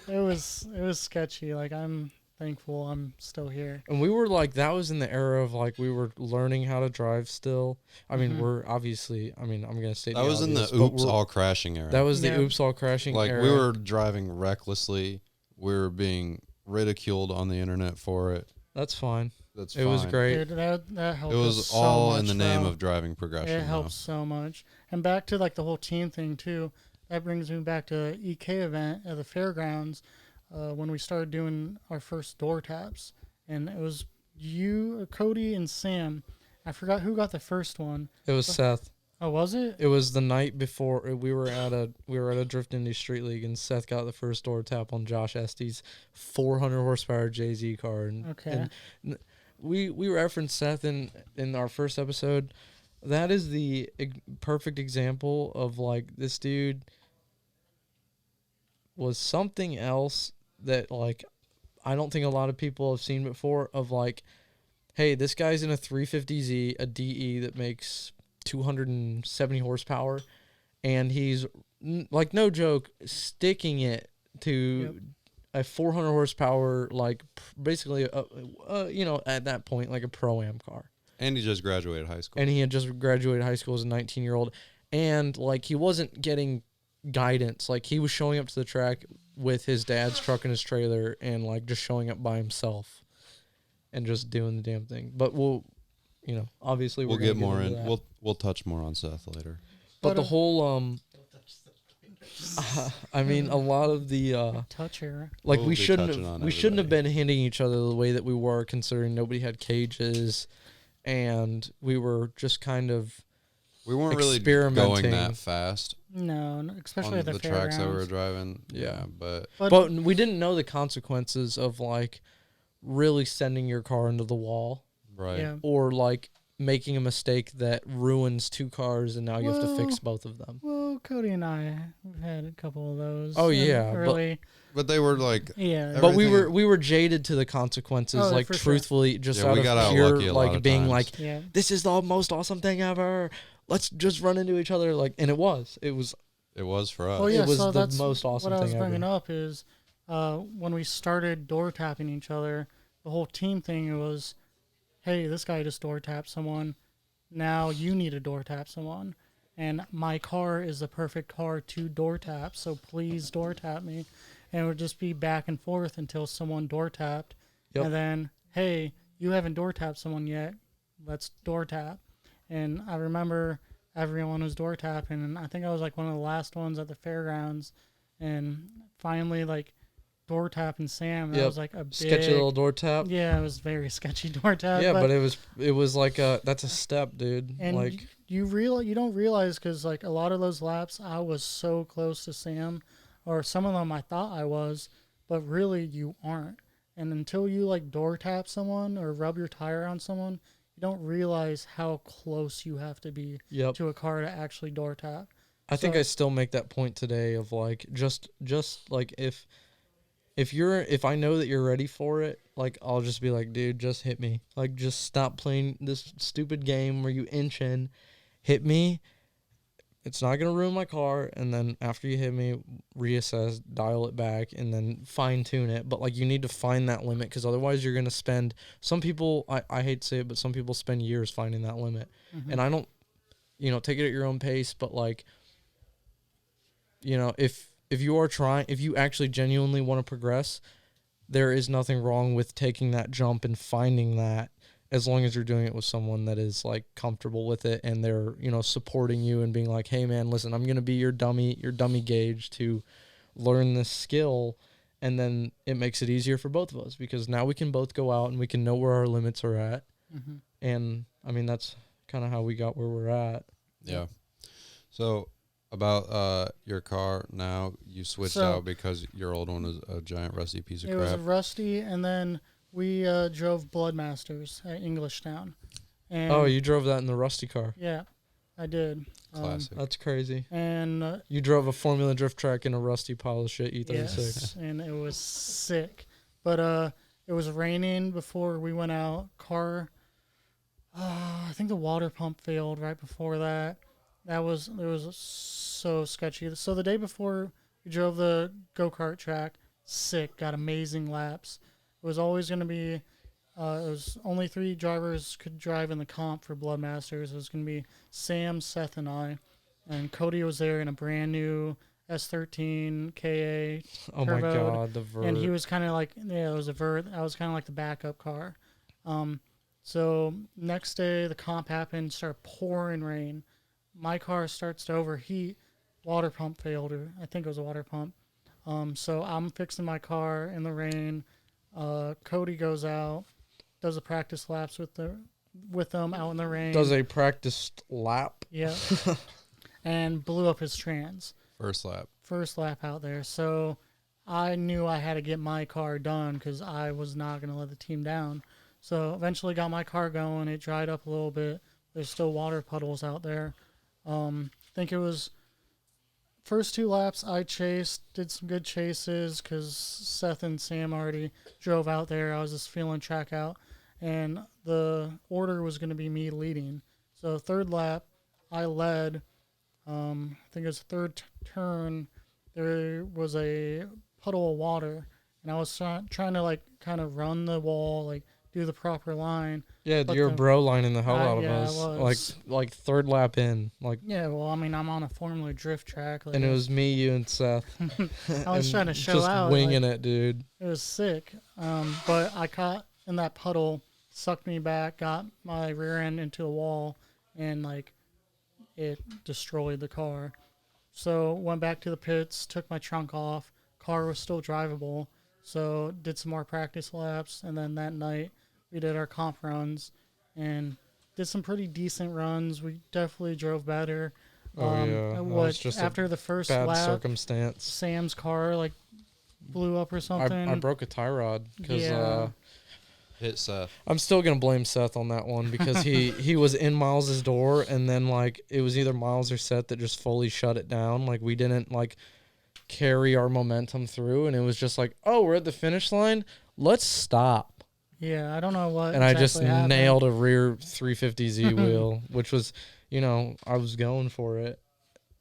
it was sketchy. Like I'm thankful I'm still here. And we were like, that was in the era of like we were learning how to drive still. I mean, we're obviously, I mean, I'm going to say That was in the obvious, but oops we're- all crashing era. That was the Yeah. oops all crashing like era. we were driving recklessly. We were being ridiculed on the internet for it. That's fine. That's It was fine. great. Dude, that helped. It was us so all in much, the name though. of driving progression. It though. helps so much. And back to like the whole team thing too. That brings me back to the EK event at the fairgrounds when we started doing our first door taps, and it was you, Cody, and Sam. I forgot who got the first one. It was Seth. Oh, was it? It was the night before we were at a Drift Indy Street League, and Seth got the first door tap on Josh Estes' 400 horsepower JZ car. And, Okay. and we referenced Seth in our first episode. That is the perfect example of like this dude was something else that like I don't think a lot of people have seen before. Of like, hey, this guy's in a 350Z, a DE that makes 270 horsepower, and he's like, no joke, sticking it to a 400 horsepower, like basically at that point like a pro-am car. And he just graduated high school. And he had just graduated high school as a 19-year-old, and like he wasn't getting guidance. Like he was showing up to the track with his dad's truck and his trailer, and like just showing up by himself and just doing the damn thing. But obviously we'll we're get gonna more into in. that. We'll touch more on Seth later. But the whole I mean, a lot of the Touch here. like We'll we be shouldn't touching have on we shouldn't have everybody. been hitting each other the way that we were, considering nobody had cages, and we were just kind of We weren't really Experimenting. going that fast No, especially on at the, the tracks that we were fairgrounds. driving. Yeah. Yeah, but but we didn't know the consequences of like really sending your car into the wall, right. Yeah. or like making a mistake that ruins 2 cars and now you have to fix Well, both of them. Well, Cody and I have had a couple of those. Oh, yeah, but- early. But they were like, Yeah. But Everything- we were jaded to the consequences, Oh, like for sure. truthfully, just Yeah, out we of got out pure lucky a lot like of being times. like, Yeah. this is the most awesome thing ever. Let's just run into each other, like, and it was it was for us. Well, yeah, It was so the that's most awesome what I was thing ever. bringing up is when we started door tapping each other, the whole team thing was, hey, this guy just door tapped someone. Now you need to door tap someone. And my car is the perfect car to door tap, so please door tap me. And it would just be back and forth until someone door tapped. Yep. And then, hey, you haven't door tapped someone yet. Let's door tap. And I remember everyone was door tapping, and I think I was like one of the last ones at the fairgrounds. And finally, like, door tapping Sam. That Yep. was like a big, sketchy little door tap. yeah, it was very sketchy door tap. Yeah, but it was like that's a step, dude. and Like you don't realize because like a lot of those laps, I was so close to Sam, or some of them I thought I was, but really you aren't. And until you like door tap someone or rub your tire on someone, you you don't realize how close you have to be Yep. to a car to actually door tap. I think So- I still make that point today of like just like if I know that you're ready for it, like I'll just be like, dude, just hit me. Like just stop playing this stupid game where you inch in, hit me. It's not gonna ruin my car, and then after you hit me, reassess, dial it back, and then fine tune it. But like you need to find that limit, because otherwise you're gonna spend. Some people, I hate to say it, but some people spend years finding that limit, and I don't, take it at your own pace. But like, if you are trying, if you actually genuinely want to progress, there is nothing wrong with taking that jump and finding that, as long as you're doing it with someone that is like comfortable with it, and they're, supporting you and being like, hey man, listen, I'm going to be your dummy gauge to learn this skill. And then it makes it easier for both of us, because now we can both go out and we can know where our limits are at. And I mean, that's kind of how we got where we're at. Yeah. So about your car now, you switched out because your old one was a giant rusty piece of It crap. was rusty, and then we drove Bloodmasters at Englishtown. And Oh, you drove that in the rusty car. Yeah, I did. Classic. That's crazy. And You drove a Formula Drift track in a rusty pile of shit E36. yes, and it was sick. But it was raining before we went out. I think the water pump failed right before that. It was so sketchy. So the day before we drove the go-kart track, sick, got amazing laps. It was always going to be, it was only 3 drivers could drive in the comp for Bloodmasters. It was going to be Sam, Seth, and I. And Cody was there in a brand new S13 KA. Oh my turboed, God, the vert. And he was kind of like, it was a vert. I was kind of like the backup car. So next day, the comp happened, started pouring rain. My car starts to overheat. Water pump failed, or I think it was a water pump. So I'm fixing my car in the rain. Cody goes out, does a practice laps with them out in the rain. Does a practiced lap. Yeah. And blew up his trans. First lap. First lap out there. So I knew I had to get my car done because I was not going to let the team down. So eventually got my car going. It dried up a little bit. There's still water puddles out there. I think it was first 2 laps I chased, did some good chases because Seth and Sam already drove out there. I was just feeling track out. And the order was going to be me leading. So 3rd lap, I led. I think it was the 3rd turn. There was a puddle of water. And I was trying to like kind of run the wall, like do the proper line. Yeah, But you're the- bro lining the hell out of yeah, I us. was. Like 3rd lap in. Like, Yeah, well, I mean, I'm on a Formula Drift track. Like, and it was me, you, and Seth. I was and trying to show just out. winging like, it, dude. It was sick. But I caught in that puddle, sucked me back, got my rear end into a wall, and like it destroyed the car. So went back to the pits, took my trunk off. Car was still drivable. So did some more practice laps, and then that night we did our comp runs and did some pretty decent runs. We definitely drove better. Oh, yeah. That was just a after the first Bad lap, circumstance. Sam's car like blew up or something. I broke a tie rod because Yeah. Hit Seth. I'm still gonna blame Seth on that one because he was in Miles's door, and then like it was either Miles or Seth that just fully shut it down. Like we didn't like carry our momentum through, and it was just like, oh, we're at the finish line, let's stop. Yeah, I don't know what. And I just exactly happened. nailed a rear 350Z wheel, which was, I was going for it.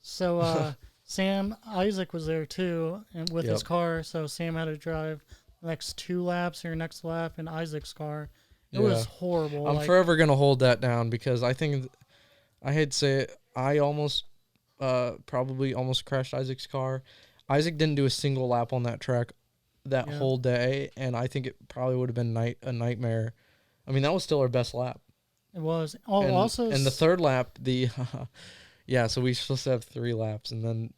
So Sam Isaac was there too, and with his Yep. car. So Sam had to drive the next 2 laps or next lap in Isaac's car. It Yeah. was horrible. I'm like, forever gonna hold that down because I think I hate to say it, I almost probably almost crashed Isaac's car. Isaac didn't do a single lap on that track that Yeah. whole day, and I think it probably would have been a nightmare. I mean, that was still our best lap. It was. Oh, and, also. and the 3rd lap, yeah, so we supposed to have 3 laps, and then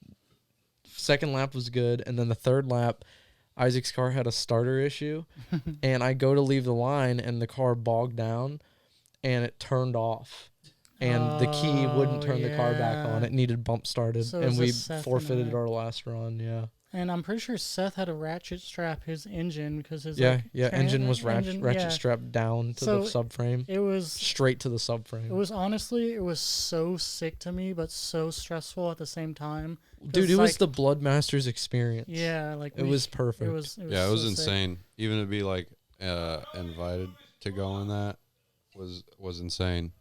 2nd lap was good, and then the 3rd lap, Isaac's car had a starter issue, and I go to leave the line, and the car bogged down, and it turned off. And the key wouldn't turn the car back on. yeah. It needed bump started, So it and was we just Seth and forfeited I. our last run. Yeah. and I'm pretty sure Seth had to ratchet strap his engine because his engine was ratchet yeah. strapped down to the subframe. It was straight to the subframe. It was honestly, it was so sick to me, but so stressful at the same time. Dude, it was the Bloodmasters experience. Yeah, like it was perfect. It was so insane. Sick. Even to be like invited to go on that was insane.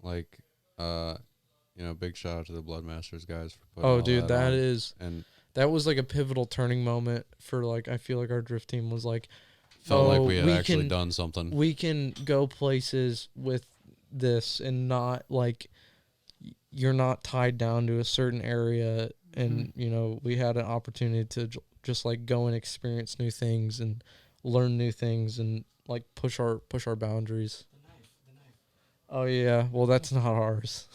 Like, big shout out to the Bloodmasters guys for putting. Oh, dude, that on. is And that was like a pivotal turning moment for like I feel like our drift team was like felt like we had actually done something. We can go places with this and not like you're not tied down to a certain area, and we had an opportunity to just like go and experience new things and learn new things and like push our boundaries. The knife. Oh yeah, well that's not ours.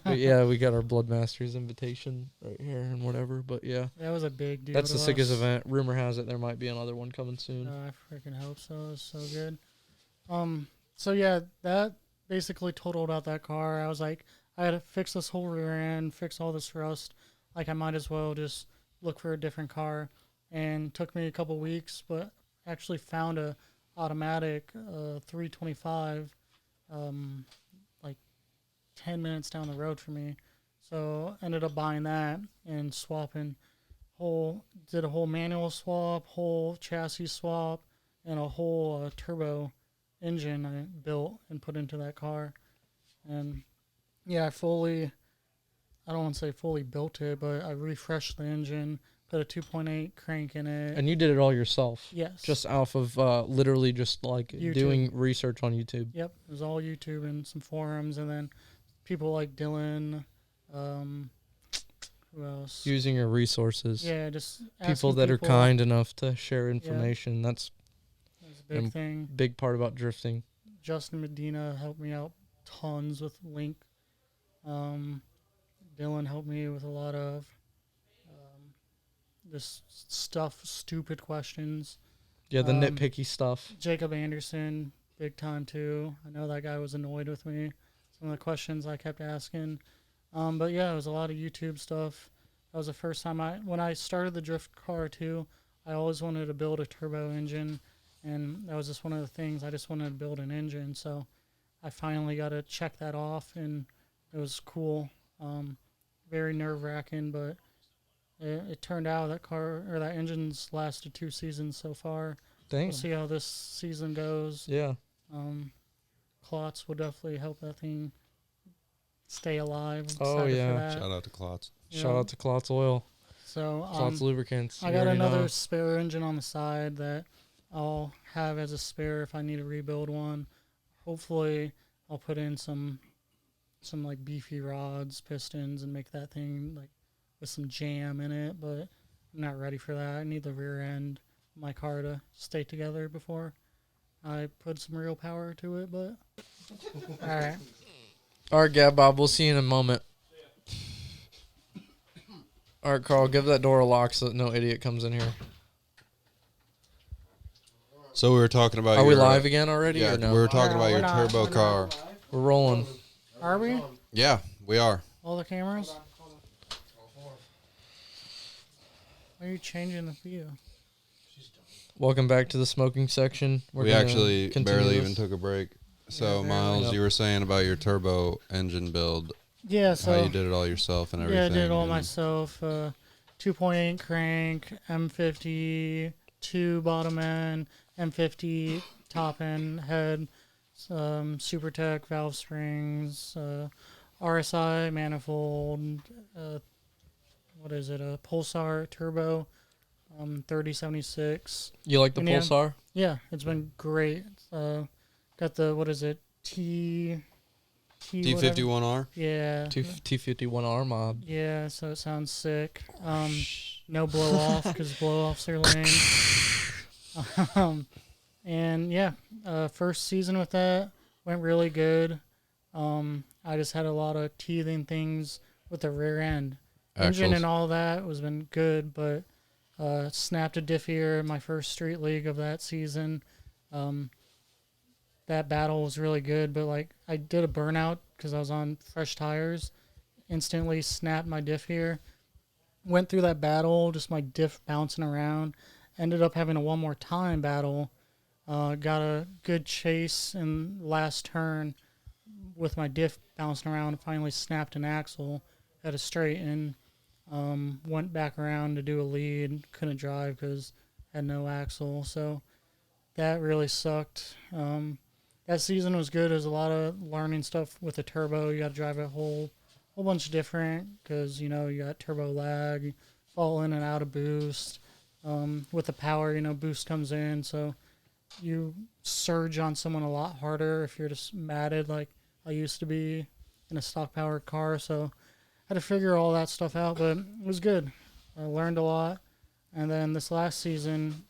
But yeah, we got our Bloodmasters invitation right here and whatever. But yeah, that was a big deal. That's the sickest event. Rumor has it there might be another one coming soon. I freaking hope so. It was so good. So yeah, that basically totaled out that car. I was like, I had to fix this whole rear end, fix all this rust. Like I might as well just look for a different car. And took me a couple weeks, but actually found a automatic 325. 10 minutes down the road for me. So ended up buying that and swapping did a whole manual swap, whole chassis swap, and a whole turbo engine I built and put into that car. And yeah, I don't want to say fully built it, but I refreshed the engine, put a 2.8 crank in it. And you did it all yourself? Yes. Just off of literally just like YouTube. Doing research on YouTube? Yep. It was all YouTube and some forums, and then people like Dylan, who else? Using your resources. Yeah, just people that are kind enough to share information. Yeah. That's a big thing. Big part about drifting. Justin Medina helped me out tons with Link. Dylan helped me with a lot of this stupid questions. Yeah, the nitpicky stuff. Jacob Anderson, big time too. I know that guy was annoyed with me. Some of the questions I kept asking. But yeah, it was a lot of YouTube stuff. That was the first time when I started the drift car too, I always wanted to build a turbo engine, and that was just one of the things. I just wanted to build an engine, so I finally got to check that off, and it was cool. Very nerve-wracking, but it turned out that engine's lasted 2 seasons so far. Dang. We'll see how this season goes. Yeah. Klotz will definitely help that thing stay alive. Oh yeah! Shout out to Klotz. Shout out to Klotz Oil. So Klotz Lubricants. I got another spare engine on the side that I'll have as a spare if I need to rebuild one. Hopefully, I'll put in some like beefy rods, pistons, and make that thing like with some jam in it. But I'm not ready for that. I need the rear end of my car to stay together before I put some real power to it. But all right. All right, Gab Bob, we'll see you in a moment. All right, Carl, give that door a lock so that no idiot comes in here. So we were talking about. Are we live again already? Yeah, or no? we were talking about your turbo car. We're rolling. Are we? Yeah, we are. All the cameras? Why are you changing the view? Welcome back to the smoking section. We actually barely even took a break. So, Yeah, Miles, you were saying about your turbo engine build. Yeah, so how you did it all yourself and everything. Yeah, I did it all myself. 2.8 crank, M50, 2 bottom end, M50 top end head, SuperTech valve springs, RSI manifold, what is it? A Pulsar turbo, 3076. You like the Pulsar? Yeah, it's been great. Got the, what is it? T51R? Yeah. T51R mob. Yeah, so it sounds sick. No blow off because blow offs are lame. And yeah, first season with that went really good. I just had a lot of teething things with the rear end. Engine and all that was been good, but snapped a diff ear my first street league of that season. That battle was really good, but like I did a burnout because I was on fresh tires. Instantly snapped my diff ear. went through that battle, just my diff bouncing around. Ended up having a one more time battle. Got a good chase in last turn with my diff bouncing around. Finally snapped an axle at a straighten. Went back around to do a lead. Couldn't drive because had no axle. So that really sucked. That season was good. There's a lot of learning stuff with the turbo. You got to drive a whole bunch different because, you got turbo lag, you fall in and out of boost. With the power, boost comes in. So you surge on someone a lot harder if you're just matted like I used to be in a stock powered car. So I had to figure all that stuff out, but it was good. I learned a lot. And then this last season,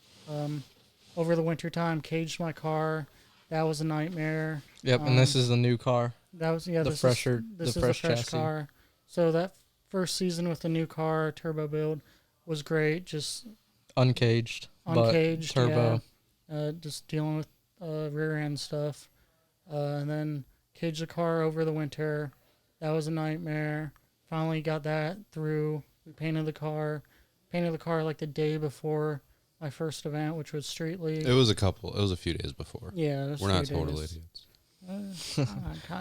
over the winter time, caged my car. That was a nightmare. Yep, and this is the new car. That was the this fresher, is the a fresh fresh chassis. car. So that first season with the new car turbo build was great. Just Uncaged, uncaged, but turbo. Yeah. Just dealing with rear end stuff, and then caged the car over the winter. That was a nightmare. Finally got that through. We painted the car. Painted the car like the day before my first event, which was Street League. It was a few days before. Yeah, it was We're not 3 total days. idiots.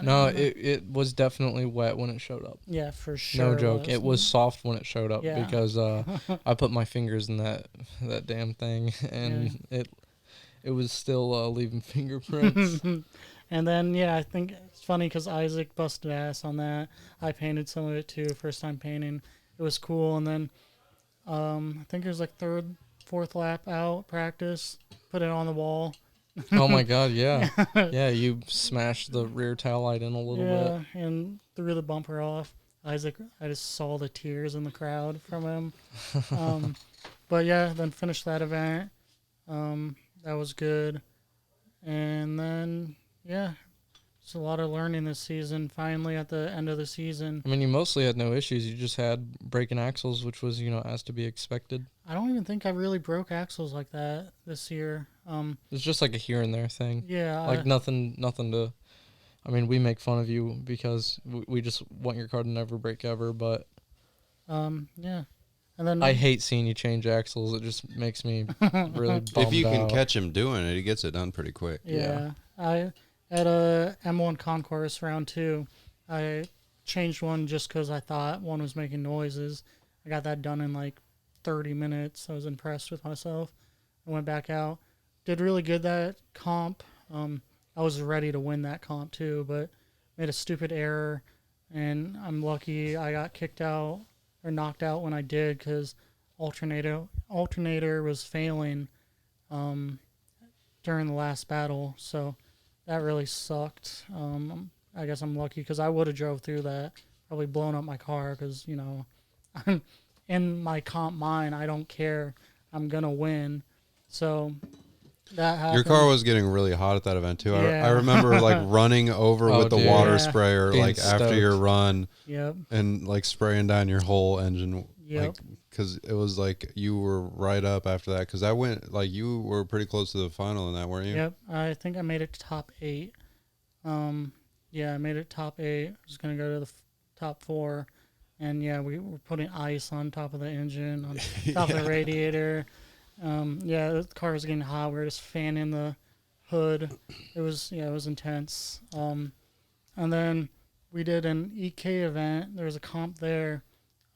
No, it was definitely wet when it showed up. Yeah, for sure. No joke. It was soft when it showed up Yeah. because I put my fingers in that damn thing and it was still leaving fingerprints. And then, I think it's funny because Isaac busted ass on that. I painted some of it too, first time painting. It was cool. And then I think it was like third, fourth lap out practice, put it on the wall. Oh my god, yeah. Yeah, you smashed the rear tail light in a little bit. And threw the bumper off. Isaac, I just saw the tears in the crowd from him. But then finished that event. That was good. And then, it's a lot of learning this season, finally at the end of the season. I mean, you mostly had no issues. You just had breaking axles, which was, as to be expected. I don't even think I really broke axles like that this year. It's just like a here and there thing. Yeah. Like nothing to... I mean, we make fun of you because we just want your car to never break ever, but... Yeah. And then I hate seeing you change axles. It just makes me really bummed If you can out. catch him doing it, he gets it done pretty quick. Yeah. I at a M1 Concourse round 2, I changed one just because I thought one was making noises. I got that done in like 30 minutes. I was impressed with myself. I went back out. Did really good that comp. I was ready to win that comp too, but made a stupid error. And I'm lucky I got kicked out or knocked out when I did because alternator was failing during the last battle. So that really sucked. I guess I'm lucky because I would have drove through that, probably blown up my car because, I'm in my comp mind. I don't care. I'm going to win. So that happened. Your car was getting really hot at that event too. Yeah. I remember like running over Oh, with the dude. water Yeah. sprayer Being like after your stoked. run Yep. and like spraying down your whole engine. Yep. Like, because it was like you were right up after that. Because I went like you were pretty close to the final in that, weren't you? Yep. I think I made it to top 8. I made it top 8. I was going to go to the top 4. And we were putting ice on top of the engine, on top of the radiator. The car was getting hot. We were just fanning the hood. It was intense. And then we did an EK event. There was a comp there.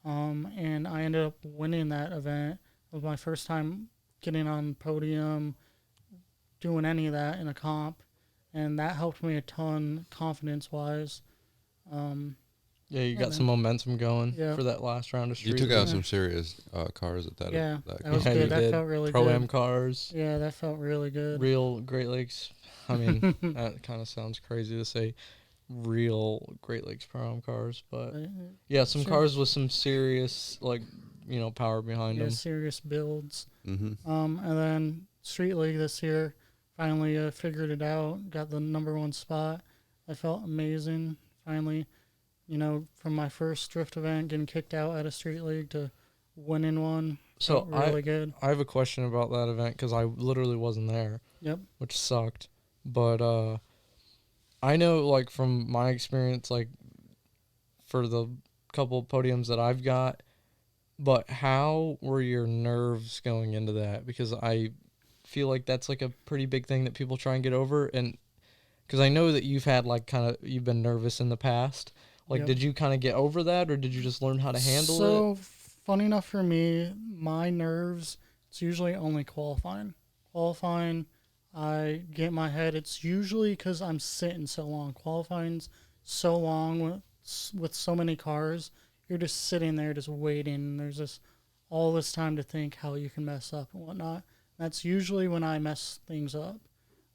And I ended up winning that event. It was my first time getting on podium, doing any of that in a comp. And that helped me a ton confidence-wise. Yeah, you got man. some momentum going Yeah. for that last round of You street. took out Yeah. some serious cars at that. Yeah, that that was Yeah, good. you That did. felt really Pro-Am good. cars, Yeah, that felt really good. real Great Lakes. I mean, that kind of sounds crazy to say real Great Lakes Pro-Am cars, but yeah, some Sure. cars with some serious, power behind them. Serious builds. Mm-hmm. And then Street League this year, finally figured it out. Got the #1 spot. I felt amazing. Finally, from my first drift event, getting kicked out at a Street League to winning one. So felt really good. I have a question about that event because I literally wasn't there. Yep. Which sucked. But I know, from my experience, for the couple podiums that I've got, But how were your nerves going into that? Because I feel like that's like a pretty big thing that people try and get over. And because I know that you've had like you've been nervous in the past. Like, Yep. did you kind of get over that, or did you just learn how to handle it? So, funny enough for me, my nerves, it's usually only qualifying. Qualifying, I get in my head. It's usually because I'm sitting so long. Qualifying's so long with so many cars. You're just sitting there just waiting. There's just all this time to think how you can mess up and whatnot. That's usually when I mess things up.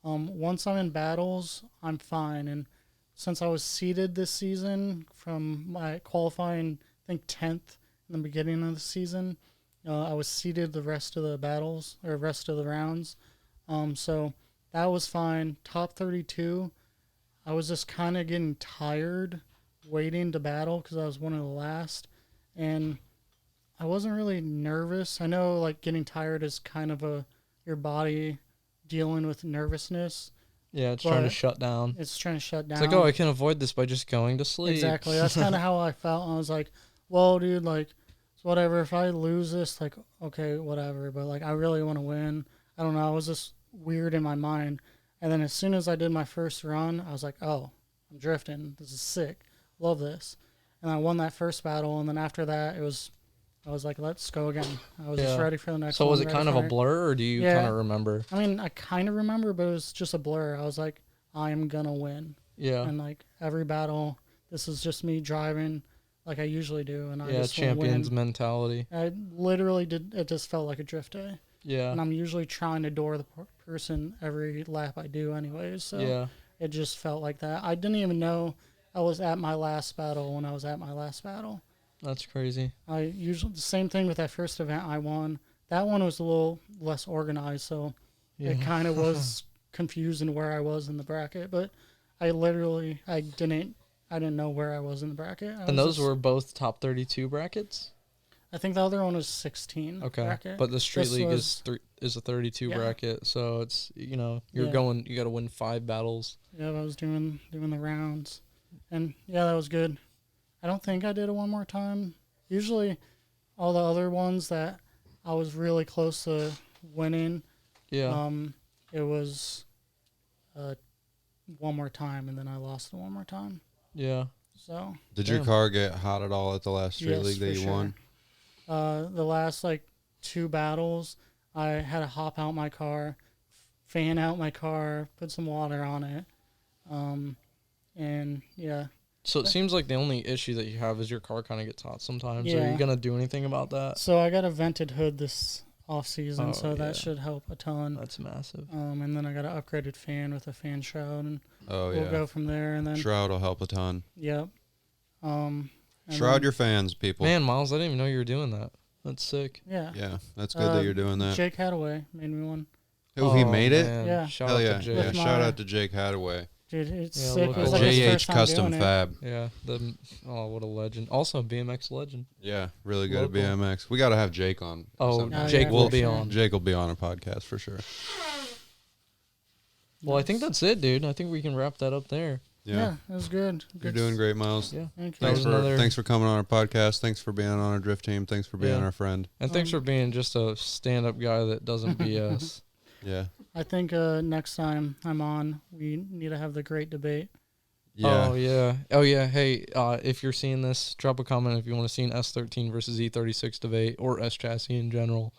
Once I'm in battles, I'm fine. And since I was seeded this season from my qualifying, I think 10th in the beginning of the season, I was seeded the rest of the battles or rest of the rounds. So that was fine. Top 32, I was just kind of getting tired waiting to battle because I was one of the last. And I wasn't really nervous. I know like getting tired is kind of your body dealing with nervousness. Yeah, it's trying to shut down. It's trying to shut down. It's like, oh, I can avoid this by just going to sleep. Exactly. That's kind of how I felt. I was like, well, dude, like, it's whatever. If I lose this, like, okay, whatever. But, like, I really want to win. I don't know. I was just weird in my mind. And then as soon as I did my first run, I was like, oh, I'm drifting. This is sick. Love this. And I won that first battle. And then after that, I was like, let's go again. I was just ready for the next one. So was it kind of a blur, or do you kind of remember? I mean, I kind of remember, but it was just a blur. I was like, I am going to win. Yeah. And, like, every battle, this is just me driving like I usually do. And I just champions win. mentality. I literally did. It just felt like a drift day. Yeah. And I'm usually trying to door the person every lap I do anyways. So it just felt like that. I didn't even know I was at my last battle when I was at my last battle. That's crazy. I usually, the same thing with that first event I won. That one was a little less organized, so it kind of was confusing where I was in the bracket. But I didn't know where I was in the bracket. And those were both top 32 brackets? I think the other one was 16. Okay, bracket. but the Street League is a 32 bracket, so it's you got to win 5 battles. Yeah, I was doing the rounds, and that was good. I don't think I did it one more time. Usually, all the other ones that I was really close to winning, it was one more time, and then I lost it one more time. Yeah. So. Did your car get hot at all at the last Street League that you won? The last 2 battles, I had to hop out my car, fan out my car, put some water on it, and yeah. So it seems like the only issue that you have is your car kind of gets hot sometimes. Yeah. Are you gonna do anything about that? So I got a vented hood this off season, so that should help a ton. That's massive. And then I got an upgraded fan with a fan shroud, and we'll go from there. And then shroud will help a ton. Yep. Shroud your fans, people. Man, Miles, I didn't even know you were doing that. That's sick. Yeah. Yeah, that's good that you're doing that. Jake Hadaway made me one. Oh, he made it? Man. Yeah. Shout Hell out yeah. to Jake. Yeah, shout out to Jake Hadaway. Dude, it's sick. look It was at his JH first time Custom doing Fab. Yeah. What a legend. Also, BMX legend. Yeah, really good Local. at BMX. We got to have Jake on. Oh, Jake will be on. Jake will be on a podcast for sure. Well, I think that's it, dude. I think we can wrap that up there. Yeah, it was good. You're doing great, Miles. Yeah. Thanks for coming on our podcast. Thanks for being on our drift team. Thanks for being our friend. And thanks for being just a stand-up guy that doesn't BS. Yeah. I think next time I'm on, we need to have the great debate. Yeah. Oh yeah. Hey, if you're seeing this, drop a comment if you want to see an S13 versus E36 debate or S chassis in general.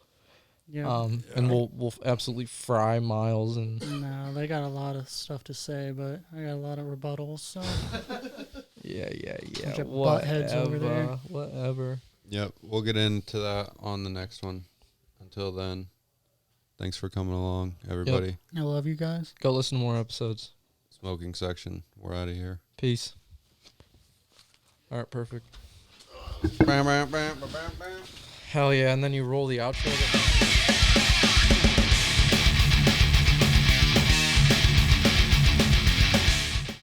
Yeah. And we'll absolutely fry Miles and. No, they got a lot of stuff to say, but I got a lot of rebuttals. So. Yeah. Bunch of buttheads over there. Whatever. Yep. We'll get into that on the next one. Until then, thanks for coming along, everybody. Yep. I love you guys. Go listen to more episodes. Smoking section. We're out of here. Peace. All right, perfect. Hell yeah, and then you roll the outro.